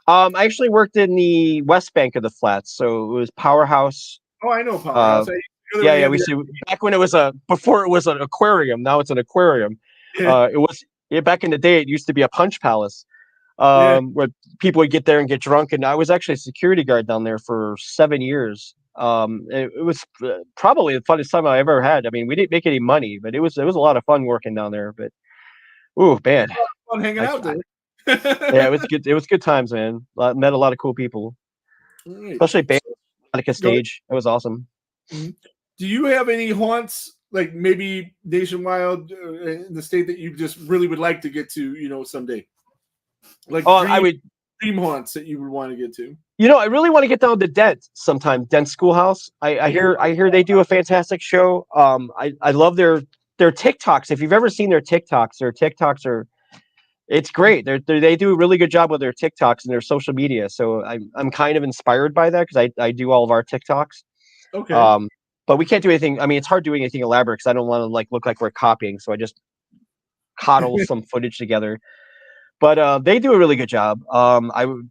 S3: I actually worked in the West Bank of the flats, so it was Powerhouse.
S2: Oh, I know Powerhouse.
S3: Yeah, we see back when it was before it was an aquarium. Now it's an aquarium.
S2: Yeah.
S3: It was back in the day. It used to be a punch palace,
S2: Yeah.
S3: where people would get there and get drunk. And I was actually a security guard down there for 7 years. It was probably the funnest time I ever had. I mean, we didn't make any money, but it was a lot of fun working down there. But ooh, man,
S2: Fun hanging out there.
S3: yeah, it was good. It was good times, man. Met a lot of cool people,
S2: All right.
S3: especially band, Monica
S2: Go ahead.
S3: stage. It was awesome.
S2: Mhm. Do you have any haunts, like maybe nationwide in the state that you just really would like to get to, someday? Like
S3: I would.
S2: dream haunts that you would want to get to?
S3: I really want to get down to Dent sometime. Dent Schoolhouse. I hear they do a fantastic show. I love their TikToks. If you've ever seen their TikToks are it's great. They do a really good job with their TikToks and their social media. So I'm kind of inspired by that because I do all of our TikToks.
S2: Okay.
S3: But we can't do anything. I mean, it's hard doing anything elaborate because I don't want to look like we're copying. So I just coddle some footage together. But they do a really good job. I would,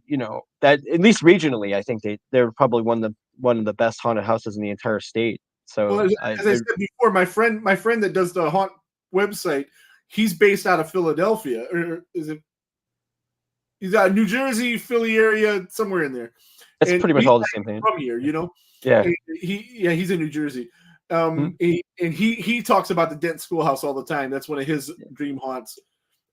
S3: that at least regionally, I think they're probably one of the best haunted houses in the entire state. So
S2: Well, as I said before, my friend that does the haunt website, he's based out of Philadelphia, or is it? He's out of New Jersey, Philly area, somewhere in there.
S3: it's
S2: And
S3: pretty much
S2: he's
S3: all the same thing.
S2: from here,
S3: Yeah.
S2: And he's in New Jersey. He talks about the Dent Schoolhouse all the time. That's one of his dream haunts.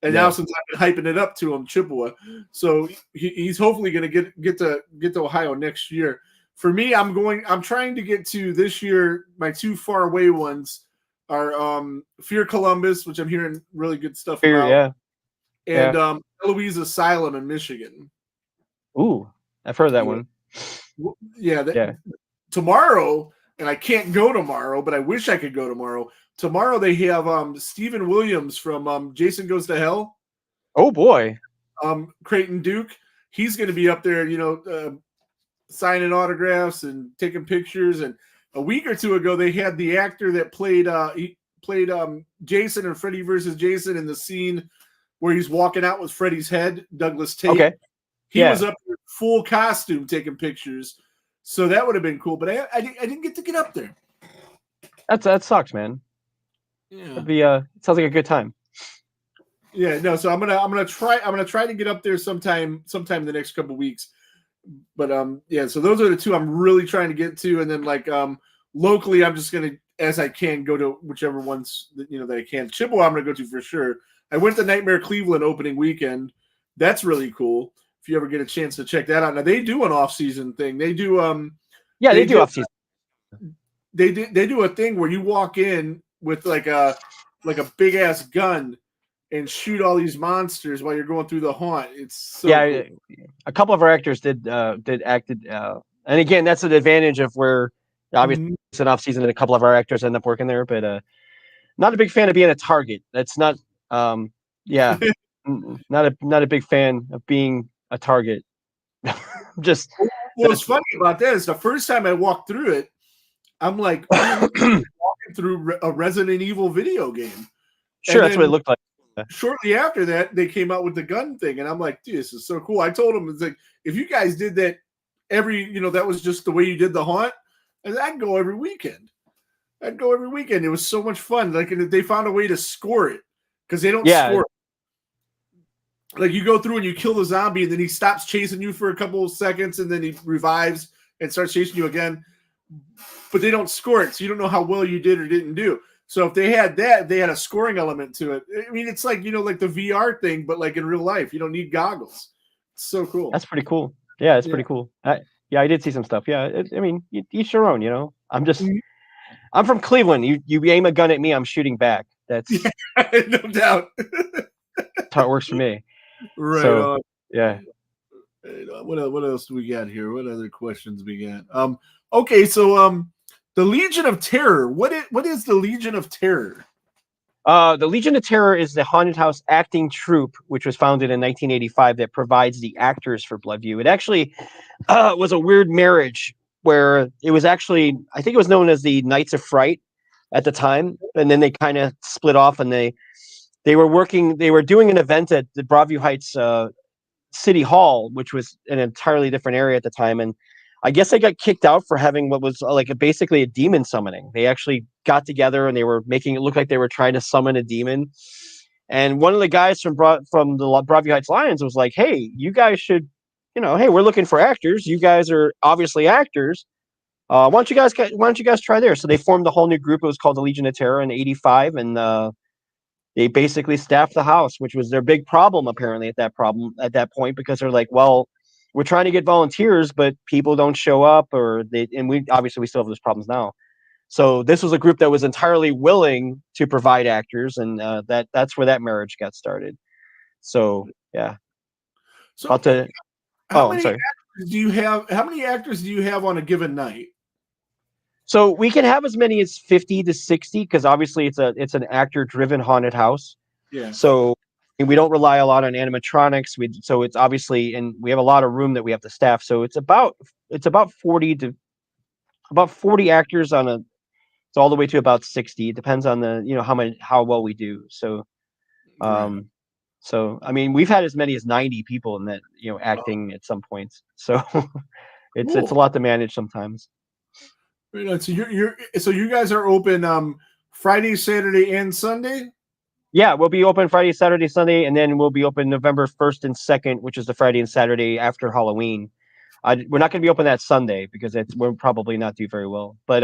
S2: And now, since I've been hyping it up to him, Chippewa, so he's hopefully going to get to Ohio next year. For me, I'm trying to get to this year. My two far away ones are Fear Columbus, which I'm hearing really good stuff about, and Eloise Asylum in Michigan.
S3: Ooh, I've heard that one.
S2: Yeah. Tomorrow, and I can't go tomorrow, but I wish I could go tomorrow. Tomorrow they have Stephen Williams from Jason Goes to Hell.
S3: Oh boy.
S2: Creighton Duke. He's going to be up there, signing autographs and taking pictures. And a week or two ago, they had the actor that played Jason and Freddy versus Jason in the scene where he's walking out with Freddy's head, Douglas Tate.
S3: Okay.
S2: He was up in full costume taking pictures. So that would have been cool, but I didn't get to get up there.
S3: That sucks, man.
S2: Yeah.
S3: It'd be it sounds like a good time.
S2: Yeah, no, so I'm gonna try to get up there sometime in the next couple of weeks. But so those are the two I'm really trying to get to, and then locally I'm just gonna, as I can, go to whichever ones that I can. Chippewa I'm gonna go to for sure. I went to Nightmare Cleveland opening weekend. That's really cool. If you ever get a chance to check that out. Now they do an off-season thing. They do
S3: they do off-season.
S2: They do a thing where you walk in with like a big ass gun and shoot all these monsters while you're going through the haunt. It's so cool.
S3: A couple of our actors did acted, and again, that's an advantage of where obviously it's an off season and a couple of our actors end up working there. But not a big fan of being a target. That's not not a big fan of being a target. Just
S2: what's funny about that is the first time I walked through it, I'm like walking through a Resident Evil video game.
S3: Sure, that's what it looked like.
S2: Shortly after that, they came out with the gun thing, and I'm like, dude, this is so cool. I told them, it's like, if you guys did that that was just the way you did the haunt, and I'd go every weekend. It was so much fun. Like, and they found a way to score it because they don't score it. Like, you go through and you kill the zombie, and then he stops chasing you for a couple of seconds, and then he revives and starts chasing you again. But they don't score it, so you don't know how well you did or didn't do. So if they had that, they had a scoring element to it. I mean, it's like, like the VR thing, but like in real life, you don't need goggles. It's so cool.
S3: That's pretty cool. Yeah, it's pretty cool. I did see some stuff. Yeah, I mean, each your own, I'm from Cleveland. You aim a gun at me, I'm shooting back. That's
S2: no doubt.
S3: that's how it works for me.
S2: Right
S3: So
S2: on.
S3: yeah.
S2: What else do we got here? What other questions we got? Okay, so the Legion of Terror. What is the Legion of Terror?
S3: The Legion of Terror is the haunted house acting troupe, which was founded in 1985, that provides the actors for Bloodview. It actually was a weird marriage where it was actually, I think it was known as the Knights of Fright at the time, and then they kind of split off, and they were doing an event at the Broadview Heights City Hall, which was an entirely different area at the time, and I guess they got kicked out for having what was like basically a demon summoning. They actually got together and they were making it look like they were trying to summon a demon. And one of the guys from the Broadview Heights Lions was like, "Hey, you guys should, hey, we're looking for actors. You guys are obviously actors. Why don't you guys try there?" So they formed a whole new group. It was called the Legion of Terror in '85, and they basically staffed the house, which was their big problem apparently at that point, because they're like, well, we're trying to get volunteers, but people don't show up, and we still have those problems now. So this was a group that was entirely willing to provide actors, and that's where that marriage got started. So yeah.
S2: So
S3: I'm sorry.
S2: How many actors do you have on a given night?
S3: So we can have as many as 50 to 60, because obviously it's an actor driven haunted house.
S2: Yeah.
S3: So we don't rely a lot on animatronics. So it's obviously, and we have a lot of room that we have to staff. So it's about 40 actors it's all the way to about 60. It depends on how well we do. So,
S2: Right.
S3: so I mean, we've had as many as 90 people in that, acting at some points. So it's a lot to manage sometimes.
S2: So you guys are open Friday, Saturday, and Sunday?
S3: Yeah, we'll be open Friday, Saturday, Sunday, and then we'll be open November 1st and 2nd, which is the Friday and Saturday after Halloween. We're not going to be open that Sunday because we'll probably not do very well. But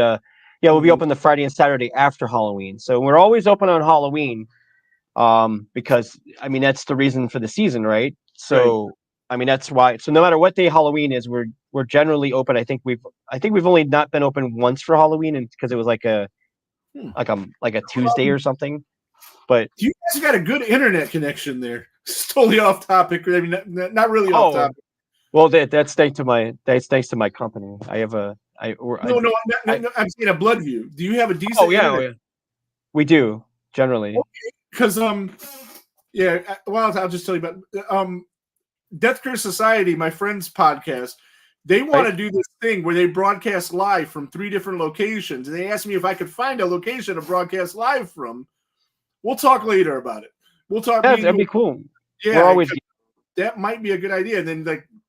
S3: yeah, we'll be open the Friday and Saturday after Halloween. So we're always open on Halloween, because I mean that's the reason for the season, right? So I mean that's why. So no matter what day Halloween is, we're generally open. I think we've only not been open once for Halloween, and because it was like a Tuesday or something. But
S2: you guys got a good internet connection there. It's totally off topic. I mean, not really off topic.
S3: Well, that's thanks to my company. I have a I'm
S2: saying a Bloodview. Do you have a decent?
S3: Oh yeah, internet? We do generally.
S2: Because yeah. Well, I'll just tell you about Death Curse Society, my friend's podcast. They want to do this thing where they broadcast live from 3 different locations. And they asked me if I could find a location to broadcast live from. We'll talk later about it. We'll talk.
S3: Yeah, that'd be cool.
S2: Yeah, that might be a good idea. And then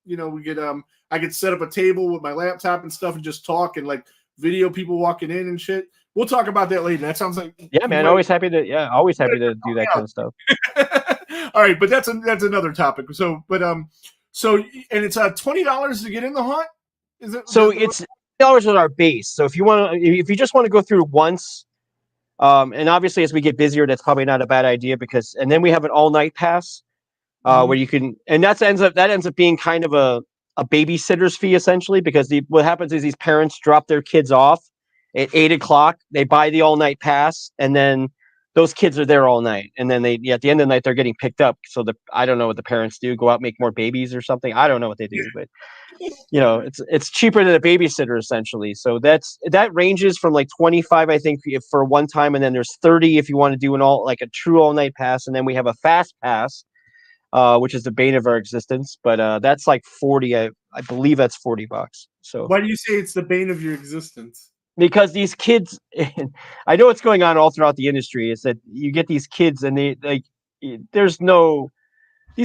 S2: we get I could set up a table with my laptop and stuff and just talk and video people walking in and shit. We'll talk about that later. That sounds like
S3: man. Always happy to do that kind of stuff.
S2: All right, but that's another topic. So, and it's $20 to get in the haunt. Is it?
S3: So it's $20 with our base. So if you just want to go through once. And obviously, as we get busier, that's probably not a bad idea and then we have an all-night pass, where you can, and that ends up being kind of a babysitter's fee essentially, because what happens is these parents drop their kids off at 8:00, they buy the all-night pass, and then those kids are there all night, and then at the end of the night they're getting picked up. So I don't know what the parents do, go out and make more babies or something. I don't know what they do, but it's cheaper than a babysitter essentially. So that ranges from like 25, I think, for one time, and then there's 30 if you want to do a true all night pass, and then we have a fast pass, which is the bane of our existence. But that's like 40. I believe that's $40. So
S2: why do you say it's the bane of your existence?
S3: Because these kids, I know what's going on all throughout the industry, is that you get these kids and these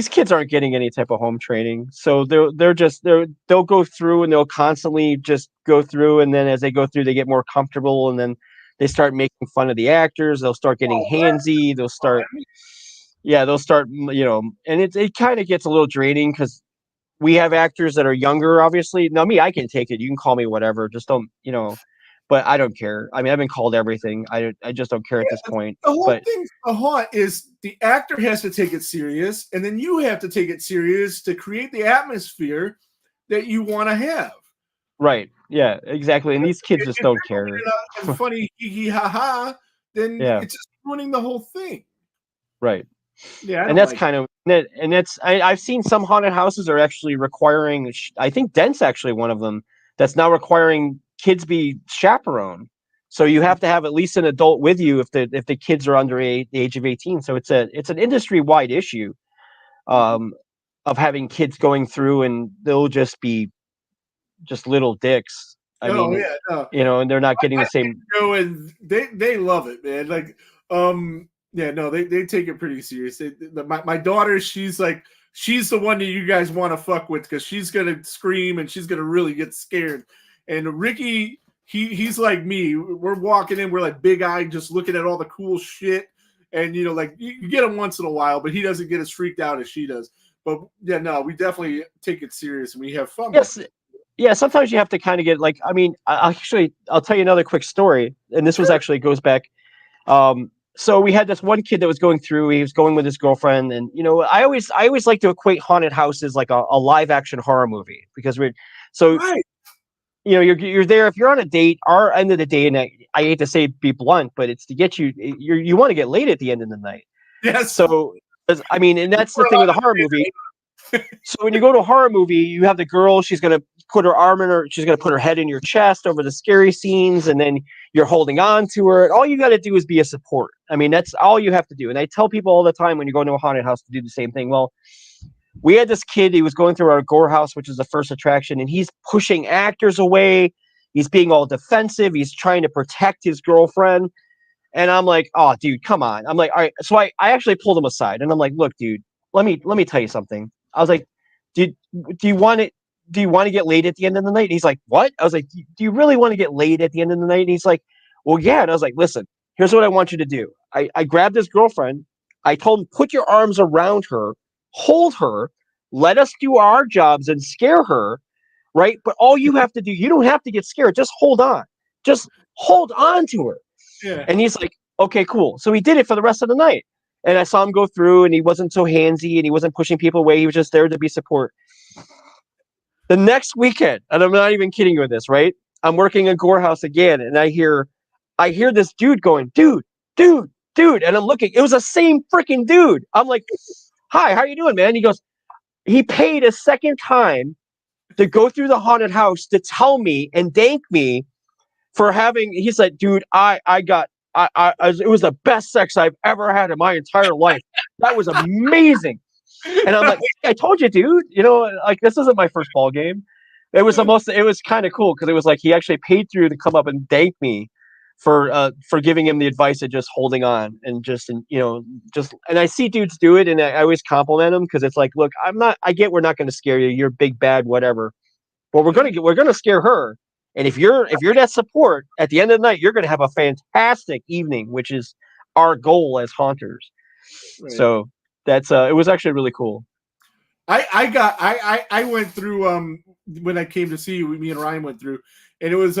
S3: kids aren't getting any type of home training. So they'll go through and they'll constantly just go through. And then as they go through, they get more comfortable, and then they start making fun of the actors. They'll start getting handsy. They'll start, and it kind of gets a little draining, because we have actors that are younger, obviously. Now me, I can take it. You can call me whatever. Just don't, but I don't care. I mean, I've been called everything. I just don't care at this point.
S2: The whole thing for haunt is the actor has to take it serious, and then you have to take it serious to create the atmosphere that you want to have.
S3: Right. Yeah, exactly. And these kids just don't care.
S2: Funny, hee hee ha ha. Then it's just ruining the whole thing.
S3: Right.
S2: Yeah,
S3: and that's kind of I've seen some haunted houses are actually requiring. I think Dent's actually one of them that's now requiring kids be chaperoned. So you have to have at least an adult with you if the kids are under the age of 18. So it's an industry wide issue um, of having kids going through and they'll just be just little dicks. I
S2: Oh
S3: mean,
S2: yeah, no.
S3: and they're not getting the same.
S2: Go and they love it, man. Like, yeah, no, they take it pretty serious. My daughter, she's the one that you guys want to fuck with because she's gonna scream and she's gonna really get scared. And Ricky, he's like me. We're walking in, we're like big eyed, just looking at all the cool shit. And like you get him once in a while, but he doesn't get as freaked out as she does. But yeah, no, we definitely take it serious and we have fun.
S3: Yes. Yeah, sometimes you have to kind of get like. I mean, I'll tell you another quick story, and this was actually goes back. So we had this one kid that was going through. He was going with his girlfriend, and I always like to equate haunted houses like a live action horror movie because we're so.
S2: Right.
S3: You're there if you're on a date. Our end of the day, and I hate to say be blunt, but it's to get you want to get laid at the end of the night.
S2: Yes.
S3: So I mean, and that's the thing with a horror movie. So when you go to a horror movie, you have the girl, she's going to put her arm in her, she's going to put her head in your chest over the scary scenes, and then you're holding on to her. And all you got to do is be a support. I mean, that's all you have to do. And I tell people all the time when you go into a haunted house to do the same thing. Well, we had this kid, he was going through our gore house, which is the first attraction, and he's pushing actors away. He's being all defensive. He's trying to protect his girlfriend. And I'm like, oh, dude, come on. I'm like, all right. So I actually pulled him aside, and I'm like, look, dude, let me tell you something. I was like, do you want to get laid at the end of the night? And he's like, what? I was like, do you really want to get laid at the end of the night? And he's like, well, yeah. And I was like, listen, here's what I want you to do. I grabbed his girlfriend. I told him, put your arms around her, hold her, let us do our jobs and scare her, right? But all you have to do, you don't have to get scared. Just hold on. Just hold on to her.
S2: Yeah.
S3: And he's like, okay, cool. So he did it for the rest of the night. And I saw him go through, and he wasn't so handsy, and he wasn't pushing people away. He was just there to be support. The next weekend, and I'm not even kidding you with this, right? I'm working in Gore House again, and I hear this dude going, dude, and I'm looking. It was the same freaking dude. I'm like, hi, how you doing, man? He goes, he paid a second time to go through the haunted house to tell me and thank me for having. He's like, dude, it was the best sex I've ever had in my entire life. That was amazing. And I'm like, I told you, dude, like this isn't my first ball game. It was kind of cool because it was like he actually paid through to come up and thank me for giving him the advice of just holding on and and I see dudes do it and I always compliment them because it's like, look, I get we're not going to scare you. You're big bad, whatever. But we're going to scare her. And if you're that support at the end of the night, you're going to have a fantastic evening, which is our goal as haunters. Right. So that's it was actually really cool.
S2: I went through when I came to see you, me and Ryan went through, and it was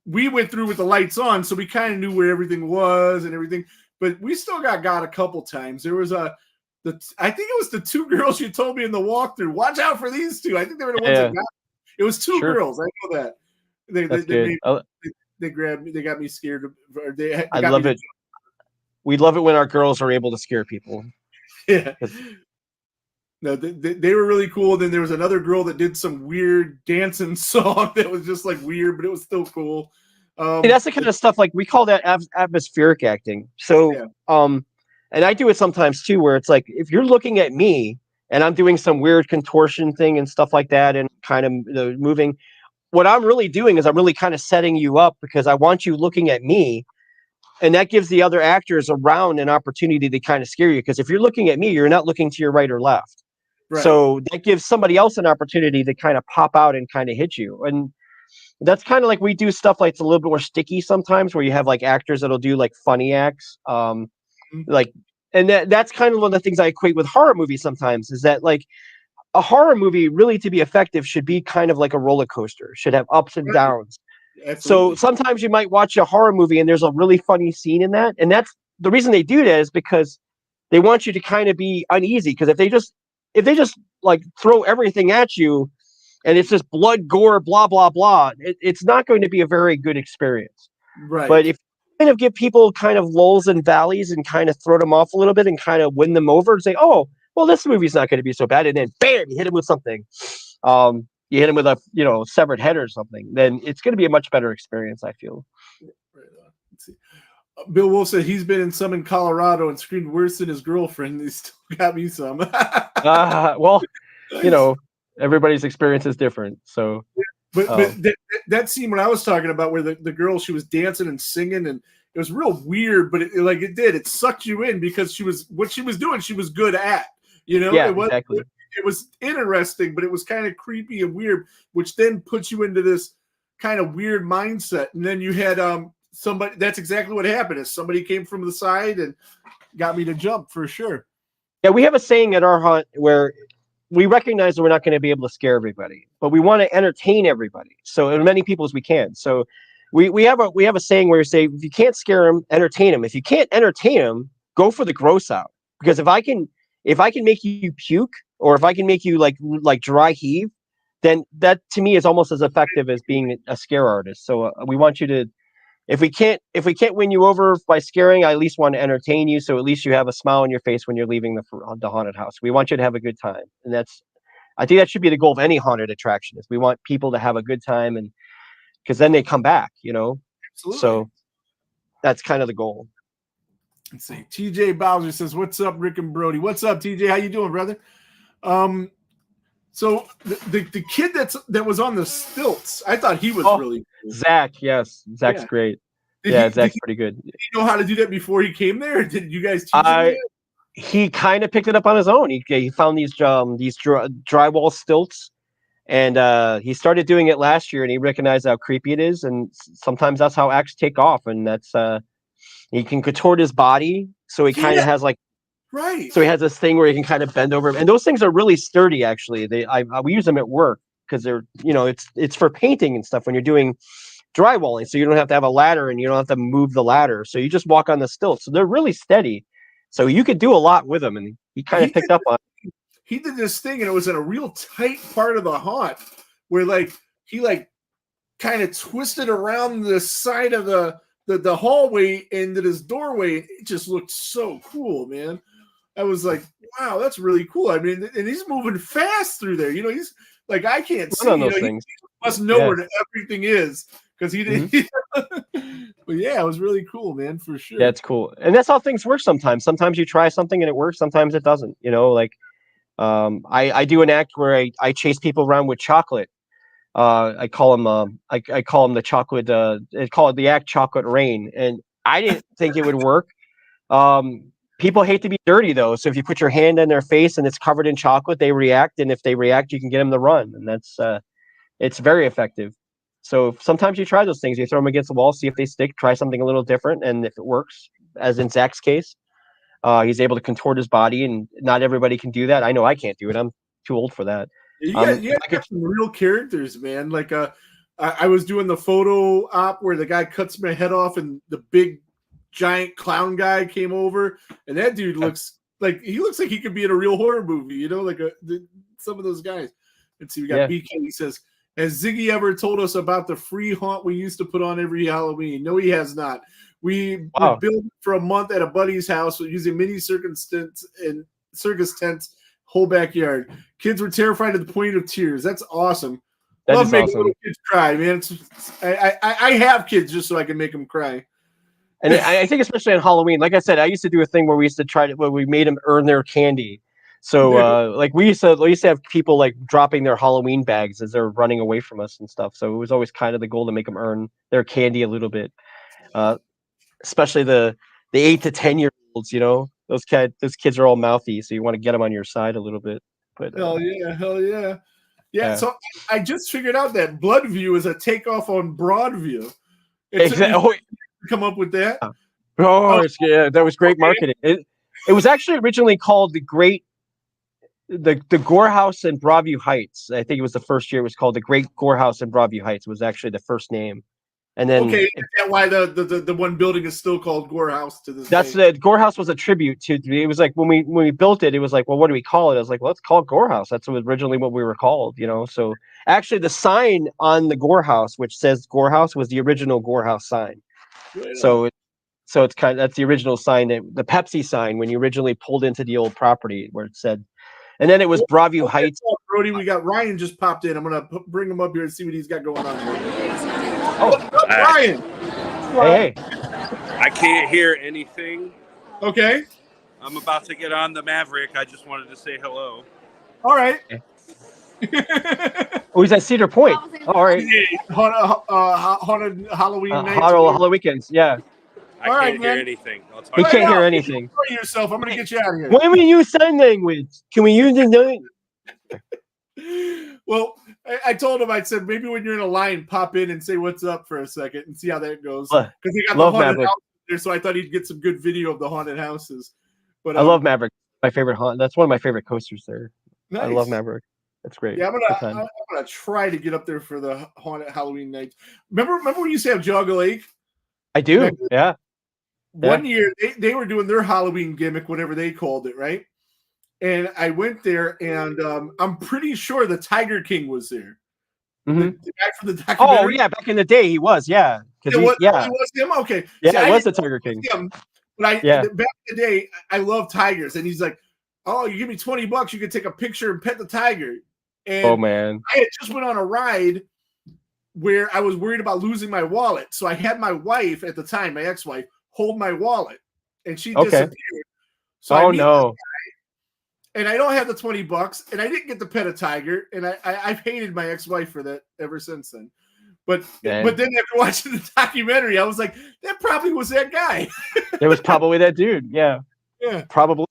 S2: we went through with the lights on, so we kind of knew where everything was and everything, but we still got a couple times. There was I think it was the two girls you told me in the walkthrough. Watch out for these two. I think they were the ones that got me. It was two girls. I know that. They grabbed me. They got me scared.
S3: I love it. We love it when our girls are able to scare people.
S2: Yeah. No, they were really cool. Then there was another girl that did some weird dancing song that was just like weird, but it was still cool.
S3: That's the kind of stuff like we call that atmospheric acting. So, yeah. And I do it sometimes too, where it's like if you're looking at me and I'm doing some weird contortion thing and stuff like that, and kind of moving. What I'm really doing is I'm really kind of setting you up because I want you looking at me, and that gives the other actors around an opportunity to kind of scare you. Because if you're looking at me, you're not looking to your right or left. Right. So that gives somebody else an opportunity to kind of pop out and kind of hit you. And that's kind of like we do stuff like it's a little bit more sticky sometimes, where you have like actors that'll do like funny acts, like, and that's kind of one of the things I equate with horror movies sometimes is that like. A horror movie really to be effective should be kind of like a roller coaster, should have ups and downs. Absolutely. So sometimes you might watch a horror movie and there's a really funny scene in that. And that's the reason they do that is because they want you to kind of be uneasy. Because if they just like throw everything at you and it's just blood, gore, blah, blah, blah, it's not going to be a very good experience.
S2: Right.
S3: But if you kind of give people kind of lulls and valleys and kind of throw them off a little bit and kind of win them over and say, oh, well, this movie's not going to be so bad, and then bam, you hit him with something. You hit him with a severed head or something, then it's going to be a much better experience, I feel.
S2: Right on. Let's see. Bill Wolf said he's been in some in Colorado and screamed worse than his girlfriend. He still got me some.
S3: Well, everybody's experience is different. So,
S2: but that scene when I was talking about where the girl, she was dancing and singing, and it was real weird, but it sucked you in because what she was doing, she was good at.
S3: Yeah, exactly.
S2: It was interesting, but it was kind of creepy and weird, which then puts you into this kind of weird mindset. And then you had somebody. That's exactly what happened. Is somebody came from the side and got me to jump for sure.
S3: Yeah, we have a saying at our hunt where we recognize that we're not going to be able to scare everybody, but we want to entertain everybody. So as many people as we can. So we have a saying where we say, if you can't scare them, entertain them. If you can't entertain them, go for the gross out. Because if I can make you puke, or if I can make you like dry heave, then that to me is almost as effective as being a scare artist. So we want you to, if we can't win you over by scaring, I at least want to entertain you. So at least you have a smile on your face when you're leaving the haunted house. We want you to have a good time, and I think that should be the goal of any haunted attraction. Is we want people to have a good time, and because then they come back,
S2: Absolutely.
S3: So that's kind of the goal.
S2: Let's see. TJ Bowser says, "What's up, Rick and Brodie? What's up, TJ? How you doing, brother?" So the kid that was on the stilts, I thought he was really cool.
S3: Zach. Yes, Zach's great. Zach's pretty good.
S2: Did he know how to do that before he came there? Did you guys teach him that?
S3: He kind of picked it up on his own. He found these drywall stilts, and he started doing it last year, and he recognized how creepy it is. And sometimes that's how acts take off, and that's he can contort his body, so he kind of has like.
S2: Right.
S3: So he has this thing where he can kind of bend over, and those things are really sturdy. Actually, we use them at work because they're it's for painting and stuff when you're doing drywalling. So you don't have to have a ladder and you don't have to move the ladder. So you just walk on the stilts. So they're really steady. So you could do a lot with them, and he kind of picked up on it.
S2: He did this thing, and it was in a real tight part of the haunt where he kind of twisted around the side of the hallway into this doorway. It just looked so cool, man. I was like, wow, that's really cool. I mean, and he's moving fast through there. He's like, I can't see.
S3: Those things.
S2: He must know where everything is because he didn't. Mm-hmm. But yeah, it was really cool, man, for sure.
S3: Yeah, it's cool. And that's how things work sometimes. Sometimes you try something and it works. Sometimes it doesn't. I do an act where I chase people around with chocolate. I call them the chocolate. They call it the act Chocolate Rain. And I didn't think it would work. People hate to be dirty, though. So if you put your hand in their face and it's covered in chocolate, they react. And if they react, you can get them to run. And that's it's very effective. So sometimes you try those things. You throw them against the wall, see if they stick, try something a little different. And if it works, as in Zach's case, he's able to contort his body. And not everybody can do that. I know I can't do it. I'm too old for that.
S2: You got some real characters, man. Like I was doing the photo op where the guy cuts my head off and the big giant clown guy came over, and that dude looks like he could be in a real horror movie, some of those guys. Let's see, we got BK. He says, has Ziggy ever told us about the free haunt we used to put on every Halloween? No, he has not. We built it for a month at a buddy's house using mini circus tents, whole backyard. Kids were terrified to the point of tears. That's awesome. Love making little kids cry, man. I have kids just so I can make them cry.
S3: And I think especially on Halloween, like I said, I used to do a thing where we used to where we made them earn their candy. So we used to have people like dropping their Halloween bags as they're running away from us and stuff. So it was always kind of the goal to make them earn their candy a little bit. Especially the 8 to 10-year-olds, those kids are all mouthy, so you want to get them on your side a little bit. But
S2: hell yeah. Yeah, so I just figured out that Bloodview is a takeoff on Broadview.
S3: Exactly.
S2: Come up with that?
S3: That was great marketing. It was actually originally called the Gore House in Brodview Heights. I think it was the first year. It was called the Great Gore House in Brodview Heights. Was actually the first name. And then
S2: is that why the one building is still called Gore House to this
S3: day? The Gore House was a tribute to. It was like when we built it, it was like, well, what do we call it? I was like, well, let's call it Gore House. That's originally what we were called, So actually, the sign on the Gore House, which says Gore House, was the original Gore House sign. Right. So So it's that's the original sign, the Pepsi sign when you originally pulled into the old property where it said, and then it was Broadview Heights.
S2: Brodie, we got Ryan just popped in. I'm gonna bring him up here and see what he's got going on.
S3: Oh,
S2: Ryan.
S3: Hey.
S4: I can't hear anything.
S2: Okay.
S4: I'm about to get on the Maverick. I just wanted to say hello.
S2: All right.
S3: Okay. Oh, he's at Cedar Point. Oh, all right.
S2: Haunted Halloween nights.
S3: Halloween weekends. Yeah.
S4: I can't hear anything.
S3: He can't hear anything.
S2: Yourself. I'm gonna get you out of here.
S3: When we use sign language, can we use it?
S2: Well, I told him, I said, maybe when you're in a line, pop in and say what's up for a second and see how that goes. Because they got the haunted house there, so I thought he'd get some good video of the haunted houses. But
S3: I love Maverick. My favorite haunt. That's one of my favorite coasters there.
S2: Nice.
S3: I love Maverick. That's great.
S2: Yeah, I'm gonna try to get up there for the haunted Halloween nights. Remember when you used to have Jogga Lake?
S3: I do. Yeah.
S2: One year they were doing their Halloween gimmick, whatever they called it, right? And I went there, and I'm pretty sure the Tiger King was there.
S3: Mm-hmm.
S2: The guy from the documentary.
S3: Oh yeah, back in the day he was. Yeah.
S2: It was him. Okay.
S3: Yeah, it was the Tiger King.
S2: But back in the day, I love tigers, and he's like, "Oh, you give me $20, you can take a picture and pet the tiger." And
S3: oh man,
S2: I had just went on a ride where I was worried about losing my wallet, so I had my wife at the time, my ex-wife, hold my wallet, and she disappeared. So no. And I don't have the $20, and I didn't get to pet a tiger, and I've hated my ex-wife for that ever since then. But then after watching the documentary, I was like, that probably was that guy.
S3: It was probably that dude. Yeah.
S2: Yeah.
S3: Probably.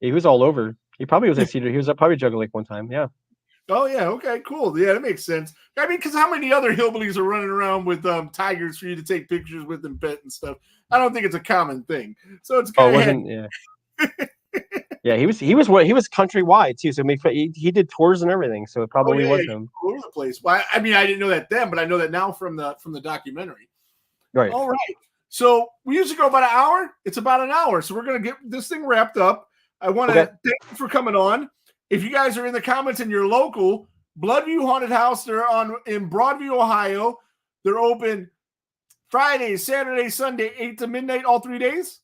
S3: He was all over. He probably was at Cedar. He was at probably Jogga Lake one time. Yeah.
S2: Oh yeah. Okay. Cool. Yeah, that makes sense. I mean, because how many other hillbillies are running around with tigers for you to take pictures with and pet and stuff? I don't think it's a common thing. So it's kind of
S3: yeah. Yeah, he was countrywide too. So he did tours and everything. So it probably was him.
S2: All over the place. Well, I mean, I didn't know that then, but I know that now from the documentary.
S3: Right.
S2: All right. So we usually go about an hour. It's about an hour. So we're gonna get this thing wrapped up. I want to thank you for coming on. If you guys are in the comments and you're local, Bloodview Haunted House, they're in Broadview, Ohio. They're open Friday, Saturday, Sunday, 8 to midnight, all 3 days.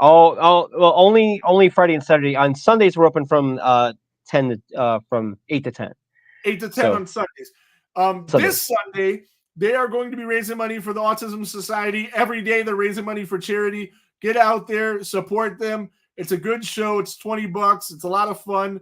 S3: Well, only Friday and Saturday. On Sundays we're open from 8 to 10.
S2: 8 to 10 on Sundays. This Sunday they are going to be raising money for the Autism Society. Every day they're raising money for charity. Get out there, support them. It's a good show. It's $20. It's a lot of fun.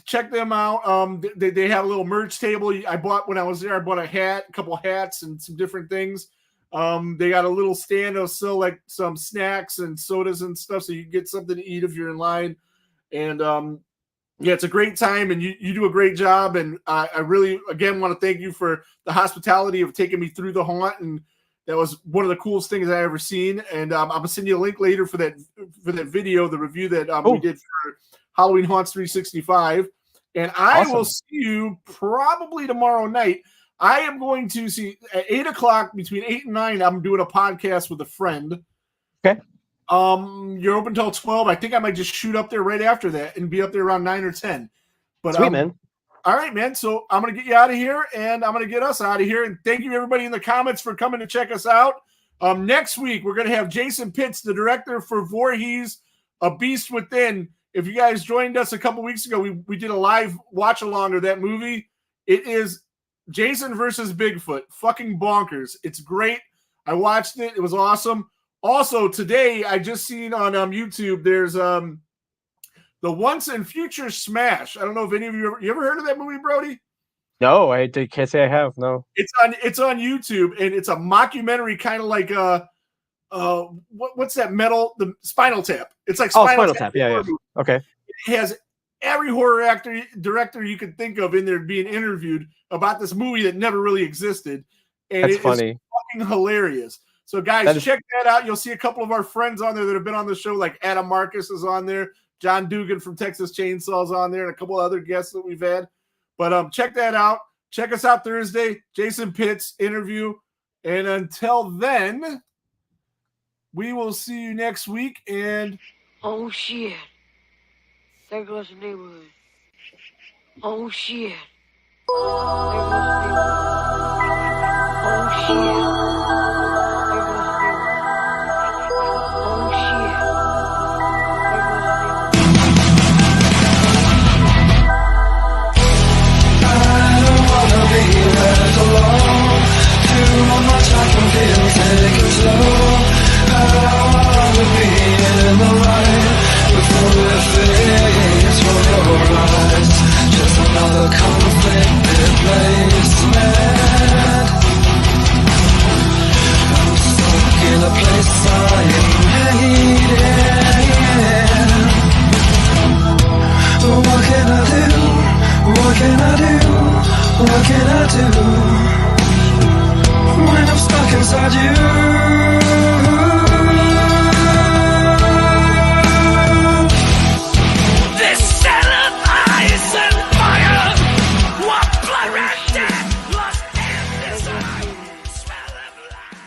S2: Check them out. They have a little merch table. When I was there, I bought a hat, a couple hats, and some different things. They got a little stand of like some snacks and sodas and stuff, so you can get something to eat if you're in line. And it's a great time, and you do a great job. And I really, again, want to thank you for the hospitality of taking me through the haunt. And that was one of the coolest things I ever seen. And I'm gonna send you a link later for that video, the review that we did for Halloween Haunts 365. And I will see you probably tomorrow night. I am going to see at 8 o'clock, between 8 and 9. I'm doing a podcast with a friend.
S3: Okay.
S2: You're open till 12. I think I might just shoot up there right after that and be up there around 9 or 10. But
S3: sweet, man.
S2: All right, man. So I'm gonna get you out of here, and I'm gonna get us out of here. And thank you, everybody in the comments, for coming to check us out. Next week we're gonna have Jason Pitts, the director for Voorhees, A Beast Within. If you guys joined us a couple weeks ago, we did a live watch along of that movie. It is Jason versus Bigfoot. Fucking bonkers. It's great. I watched it. It was awesome. Also, today I just seen on YouTube, there's the Once and Future Smash. I don't know if any of you ever heard of that movie, Brodie?
S3: No, I can't say I have. No.
S2: It's on YouTube, and it's a mockumentary, kind of like what's that metal? The Spinal Tap. It's like
S3: Spinal Tap. Yeah. Okay.
S2: It has every horror director you could think of in there being interviewed about this movie that never really existed. And
S3: that's funny.
S2: It's fucking hilarious. So guys, check that out. You'll see a couple of our friends on there that have been on the show, like Adam Marcus is on there, John Dugan from Texas Chainsaws on there, and a couple other guests that we've had. But check that out. Check us out Thursday, Jason Pitts interview. And until then, we will see you next week. And
S5: oh shit. There goes the neighborhood. Oh shit.